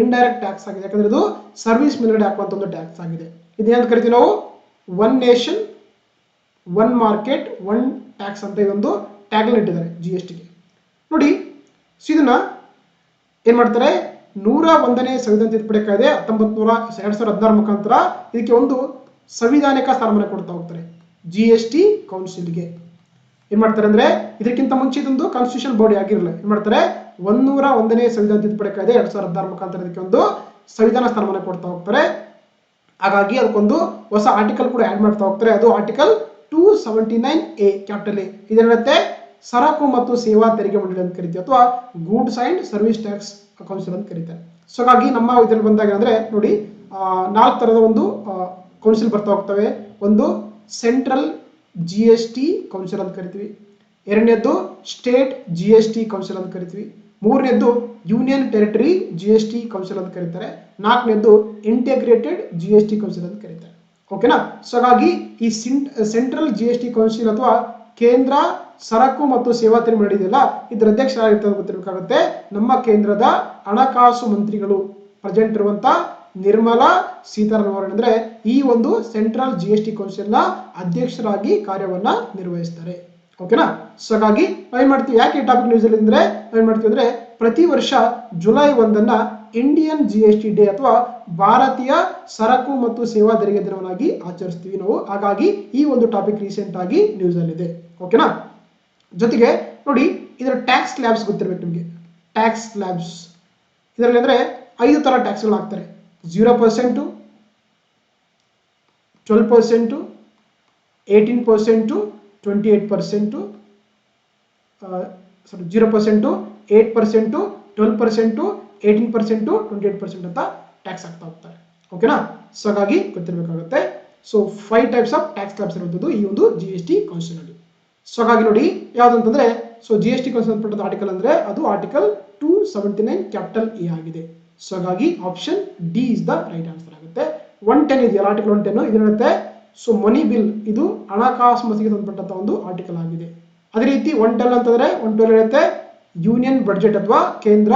A: ಇಂಡೈರೆಕ್ಟ್ ಟ್ಯಾಕ್ಸ್ ಆಗಿದೆ. ಯಾಕಂದ್ರೆ ಇದು ಸರ್ವಿಸ್ ಮೇಲ್ಗಡೆ ಹಾಕುವಂತ ಒಂದು ಟ್ಯಾಕ್ಸ್ ಆಗಿದೆ. ಇದೇನಂತ ಕರಿತೀವಿ ನಾವು, one nation one market one tax ಅಂತ ಇದೊಂದು ಟ್ಯಾಗ್ಲೈನ್ ಇಟ್ಟಿದ್ದಾರೆ GSTಗೆ. ನೋಡಿ, ಇದನ್ನ ಏನ್ ಮಾಡ್ತಾರೆ, 101ನೇ ಸಂವಿಧಾನ ತಿದ್ದುಪಡಿ ಕಾಯ್ದೆ 2016 ಮುಖಾಂತರ ಇದಕ್ಕೆ ಒಂದು ಸಂವಿಧಾನಿಕ ಸ್ಥಾನಮಾನ ಕೊಡ್ತಾ ಹೋಗ್ತಾರೆ. GST ಕೌನ್ಸಿಲ್ಗೆ ಏನ್ ಮಾಡ್ತಾರೆ ಅಂದ್ರೆ, ಇದಕ್ಕಿಂತ ಮುಂಚೆ ಇದೊಂದು ಕಾನ್ಸ್ಟಿಟ್ಯೂಷನ್ ಬಾಡಿ ಆಗಿರಲಿಲ್ಲ. ಏನ್ ಮಾಡ್ತಾರೆ, 101ನೇ ಸಂವಿಧಾನ ತಿದ್ದುಪಡಿ ಕಾಯ್ದೆ 2016 ಮುಖಾಂತರ ಇದಕ್ಕೆ ಒಂದು ಸಂವಿಧಾನ ಸ್ಥಾನಮಾನ ಕೊಡ್ತಾ ಹೋಗ್ತಾರೆ. ಹಾಗಾಗಿ ಅದಕ್ಕೊಂದು ಹೊಸ ಆರ್ಟಿಕಲ್ ಕೂಡ ಆಡ್ ಮಾಡ್ತಾ ಹೋಗ್ತಾರೆ. ಅದು ಆರ್ಟಿಕಲ್ 279A ಕ್ಯಾಪಿಟಲ್ ಎ. ಇದೇನಿರುತ್ತೆ, ಸರಕು ಮತ್ತು ಸೇವಾ ತೆರಿಗೆ ಮಂಡಳಿ ಅಂತ ಕರಿತೀವಿ, ಅಥವಾ goods and service tax council ಅಂತ ಕರೀತಾರೆ. ಸೊ ಹಾಗಾಗಿ ನಮ್ಮ ಇದರಲ್ಲಿ ಬಂದಾಗ ಅಂದ್ರೆ ನೋಡಿ, 4 ತರದ ಒಂದು ಕೌನ್ಸಿಲ್ ಬರ್ತಾ ಹೋಗ್ತವೆ. ಒಂದು ಸೆಂಟ್ರಲ್ GST ಕೌನ್ಸಿಲ್ ಅಂತ ಕರಿತೀವಿ, ಎರಡನೇದ್ದು ಸ್ಟೇಟ್ GST ಕೌನ್ಸಿಲ್ ಅಂತ ಕರಿತೀವಿ, ಮೂರನೇದ್ದು ಯೂನಿಯನ್ ಟೆರಿಟರಿ GST ಕೌನ್ಸಿಲ್ ಅಂತ ಕರೀತಾರೆ, ನಾಲ್ಕನೇದ್ದು ಇಂಟಿಗ್ರೇಟೆಡ್ GST ಕೌನ್ಸಿಲ್ ಅಂತ ಕರೀತಾರೆ. ಓಕೆನಾ. ಸೊ ಹಾಗಾಗಿ ಈ ಸೆಂಟ್ರಲ್ GST ಕೌನ್ಸಿಲ್ ಅಥವಾ ಕೇಂದ್ರ ಸರಕು ಮತ್ತು ಸೇವಾ ತೆರಿಗೆ ಮಂಡಳಿ ಇದೆಯಲ್ಲ, ಇದರ ಅಧ್ಯಕ್ಷರಾಗಿರ್ತಾರೆ ಗೊತ್ತಿರಬೇಕಾಗುತ್ತೆ ನಮ್ಮ ಕೇಂದ್ರದ ಹಣಕಾಸು ಮಂತ್ರಿಗಳು ಪ್ರೆಸೆಂಟ್ ಇರುವಂತ ನಿರ್ಮಲಾ ಸೀತಾರಾಮನ್ ಅವರು. ಅಂದ್ರೆ ಈ ಒಂದು ಸೆಂಟ್ರಲ್ GST ಕೌನ್ಸಿಲ್ ನ ಅಧ್ಯಕ್ಷರಾಗಿ ಕಾರ್ಯವನ್ನ ನಿರ್ವಹಿಸ್ತಾರೆ. ಓಕೆನಾ. ಸೊ ಹಾಗಾಗಿ ನಾವೇನ್ ಮಾಡ್ತೀವಿ, ಯಾಕೆ ಈ ಟಾಪಿಕ್ ನ್ಯೂಸ್ ಅಲ್ಲಿ ಅಂದ್ರೆ ನಾವೇನ್ ಮಾಡ್ತೀವಿ ಅಂದ್ರೆ ಪ್ರತಿ ವರ್ಷ ಜುಲೈ 1 ಇಂಡಿಯನ್ GST ಡೇ ಅಥವಾ ಭಾರತೀಯ ಸರಕು ಮತ್ತು ಸೇವಾ ತೆರಿಗೆ ದಿನವನ್ನಾಗಿ ಆಚರಿಸ್ತೀವಿ ನಾವು. ಹಾಗಾಗಿ ಈ ಒಂದು ಟಾಪಿಕ್ ರೀಸೆಂಟ್ ಆಗಿ ನ್ಯೂಸ್ ಅಲ್ಲಿ ಇದೆ. ಓಕೆನಾ. ಜೊತೆಗೆ ನೋಡಿ, ಇದರ ಟ್ಯಾಕ್ಸ್ ಸ್ಲ್ಯಾಬ್ಸ್ ಗೊತ್ತಿರಬೇಕು ನಿಮಗೆ. ಟ್ಯಾಕ್ಸ್ ಸ್ಲ್ಯಾಬ್ಸ್ ಇದರಲ್ಲಿ ಅಂದ್ರೆ 5 ತರ ಟ್ಯಾಕ್ಸ್ಗಳು ಹಾಕ್ತಾರೆ. 0%, 12%, 18%, 28%, 0%, 8%, 12%, 18%, 28% ಅಂತ ಟ್ಯಾಕ್ಸ್ ಆಗ್ತಾ ಹೋಗ್ತಾರೆ. ಓಕೆನಾ. ಸೊ ಹಾಗಾಗಿ ಗೊತ್ತಿರಬೇಕಾಗುತ್ತೆ. So 5 types of tax slabs ಇರುವಂತದ್ದು ಈ ಒಂದು GST ಕೌನ್ಸಿಲ್ ಅಲ್ಲಿ. ಸೊ ಹಾಗಾಗಿ ನೋಡಿ, ಯಾವ್ದಂತಂದ್ರೆ ಸೊ GST ಕೌನ್ಸಿಲ್ ಸಂಬಂಧಪಟ್ಟ ಆರ್ಟಿಕಲ್ ಅಂದ್ರೆ ಅದು ಆರ್ಟಿಕಲ್ 279 ಕ್ಯಾಪಿಟಲ್ ಎ ಆಗಿದೆ. ಸೊ ಹಾಗಾಗಿ option D is the right answer ಆಗುತ್ತೆ. 110 ಇದೆಯಲ್ಲ, ಆರ್ಟಿಕಲ್ 110 ಇದೇನಿರುತ್ತೆ, ಸೊ ಮನಿ ಬಿಲ್, ಇದು ಹಣಕಾಸು ಮಸೂದೆಗೆ ಸಂಬಂಧಪಟ್ಟಂತ ಒಂದು ಆರ್ಟಿಕಲ್ ಆಗಿದೆ. ಅದೇ ರೀತಿ 112 ಅಂತಂದ್ರೆ 112 ಇರುತ್ತೆ ಯೂನಿಯನ್ ಬಡ್ಜೆಟ್ ಅಥವಾ ಕೇಂದ್ರ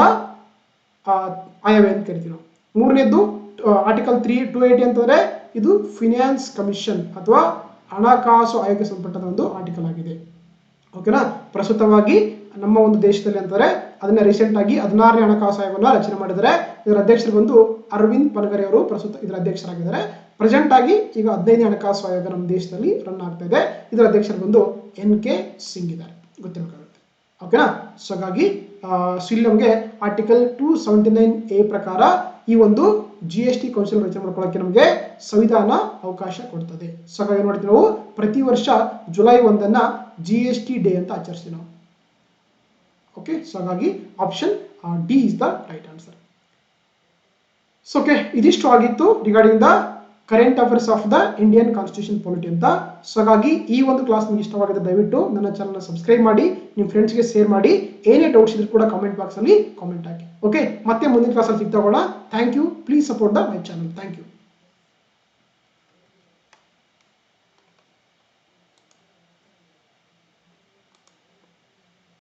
A: ಆಯವ್ಯಯ ಅಂತ ಕರಿತೀವಿ ನಾವು. ಮೂರನೇದು ಆರ್ಟಿಕಲ್ 280 ಅಂತಂದ್ರೆ ಇದು ಫಿನಾನ್ಸ್ ಕಮಿಷನ್ ಅಥವಾ ಹಣಕಾಸು ಆಯೋಗಕ್ಕೆ ಸಂಬಂಧಪಟ್ಟಂತ ಒಂದು ಆರ್ಟಿಕಲ್ ಆಗಿದೆ. ಓಕೆನಾ. ಪ್ರಸ್ತುತವಾಗಿ ನಮ್ಮ ಒಂದು ದೇಶದಲ್ಲಿ ಅಂತಾರೆ ಅದನ್ನ ರೀಸೆಂಟ್ ಆಗಿ 16ನೇ ಹಣಕಾಸು ಆಯೋಗವನ್ನ ರಚನೆ ಮಾಡಿದ್ದಾರೆ. ಇದರ ಅಧ್ಯಕ್ಷರು ಬಂದು ಅರವಿಂದ್ ಪನಗರೆ ಅವರು ಪ್ರಸ್ತುತ ಇದರ ಅಧ್ಯಕ್ಷರಾಗಿದ್ದಾರೆ. ಪ್ರೆಸೆಂಟ್ ಆಗಿ ಈಗ 15ನೇ ಹಣಕಾಸು ಆಯೋಗ ನಮ್ಮ ದೇಶದಲ್ಲಿ ರನ್ ಆಗ್ತಾ ಇದೆ. ಇದರ ಅಧ್ಯಕ್ಷರು ಬಂದು NK ಸಿಂಗ್ ಇದ್ದಾರೆ, ಗೊತ್ತಿರಬೇಕಾಗುತ್ತೆ. ಓಕೆನಾ. ಸೊ ಹಾಗಾಗಿ ಇಲ್ಲಿ ನಮಗೆ ಆರ್ಟಿಕಲ್ 279A ಪ್ರಕಾರ ಈ ಒಂದು GST ಕೌನ್ಸಿಲ್ ರಚನೆ ಮಾಡ್ಕೊಳ್ಳೋಕೆ ನಮಗೆ ಸಂವಿಧಾನ ಅವಕಾಶ ಕೊಡ್ತದೆ. ಸೊ ಹಾಗಾಗಿ ನೋಡ್ತೀವಿ ನಾವು ಪ್ರತಿ ವರ್ಷ ಜುಲೈ 1 GST ಡೇ ಅಂತ ಆಚರಿಸ್ತೀವಿ ನಾವು. ಓಕೆ. ಸೊ ಹಾಗಾಗಿ option D is the right answer. So okay, ಇದಿಷ್ಟು ಆಗಿತ್ತು regarding the current affairs of the Indian constitution polity ಅಂತ. ಸೊ ಹಾಗಾಗಿ ಈ ಒಂದು ಕ್ಲಾಸ್ ನಿಮಗೆ ಇಷ್ಟವಾಗಿದೆ ದಯವಿಟ್ಟು ನನ್ನ ಚಾನಲ್ನ ಸಬ್ಸ್ಕ್ರೈಬ್ ಮಾಡಿ, ನಿಮ್ಮ ಫ್ರೆಂಡ್ಸ್ಗೆ ಶೇರ್ ಮಾಡಿ. ಏನೇ ಡೌಟ್ಸ್ ಇದ್ರೂ ಕೂಡ ಕಾಮೆಂಟ್ ಬಾಕ್ಸ್ ಅಲ್ಲಿ ಕಾಮೆಂಟ್ ಹಾಕಿ. ಓಕೆ, ಮತ್ತೆ ಮುಂದಿನ ಕ್ಲಾಸಲ್ಲಿ ಸಿಗ್ತಾ ಹೋಗೋಣ. Thank you. Please support the my channel. Thank you.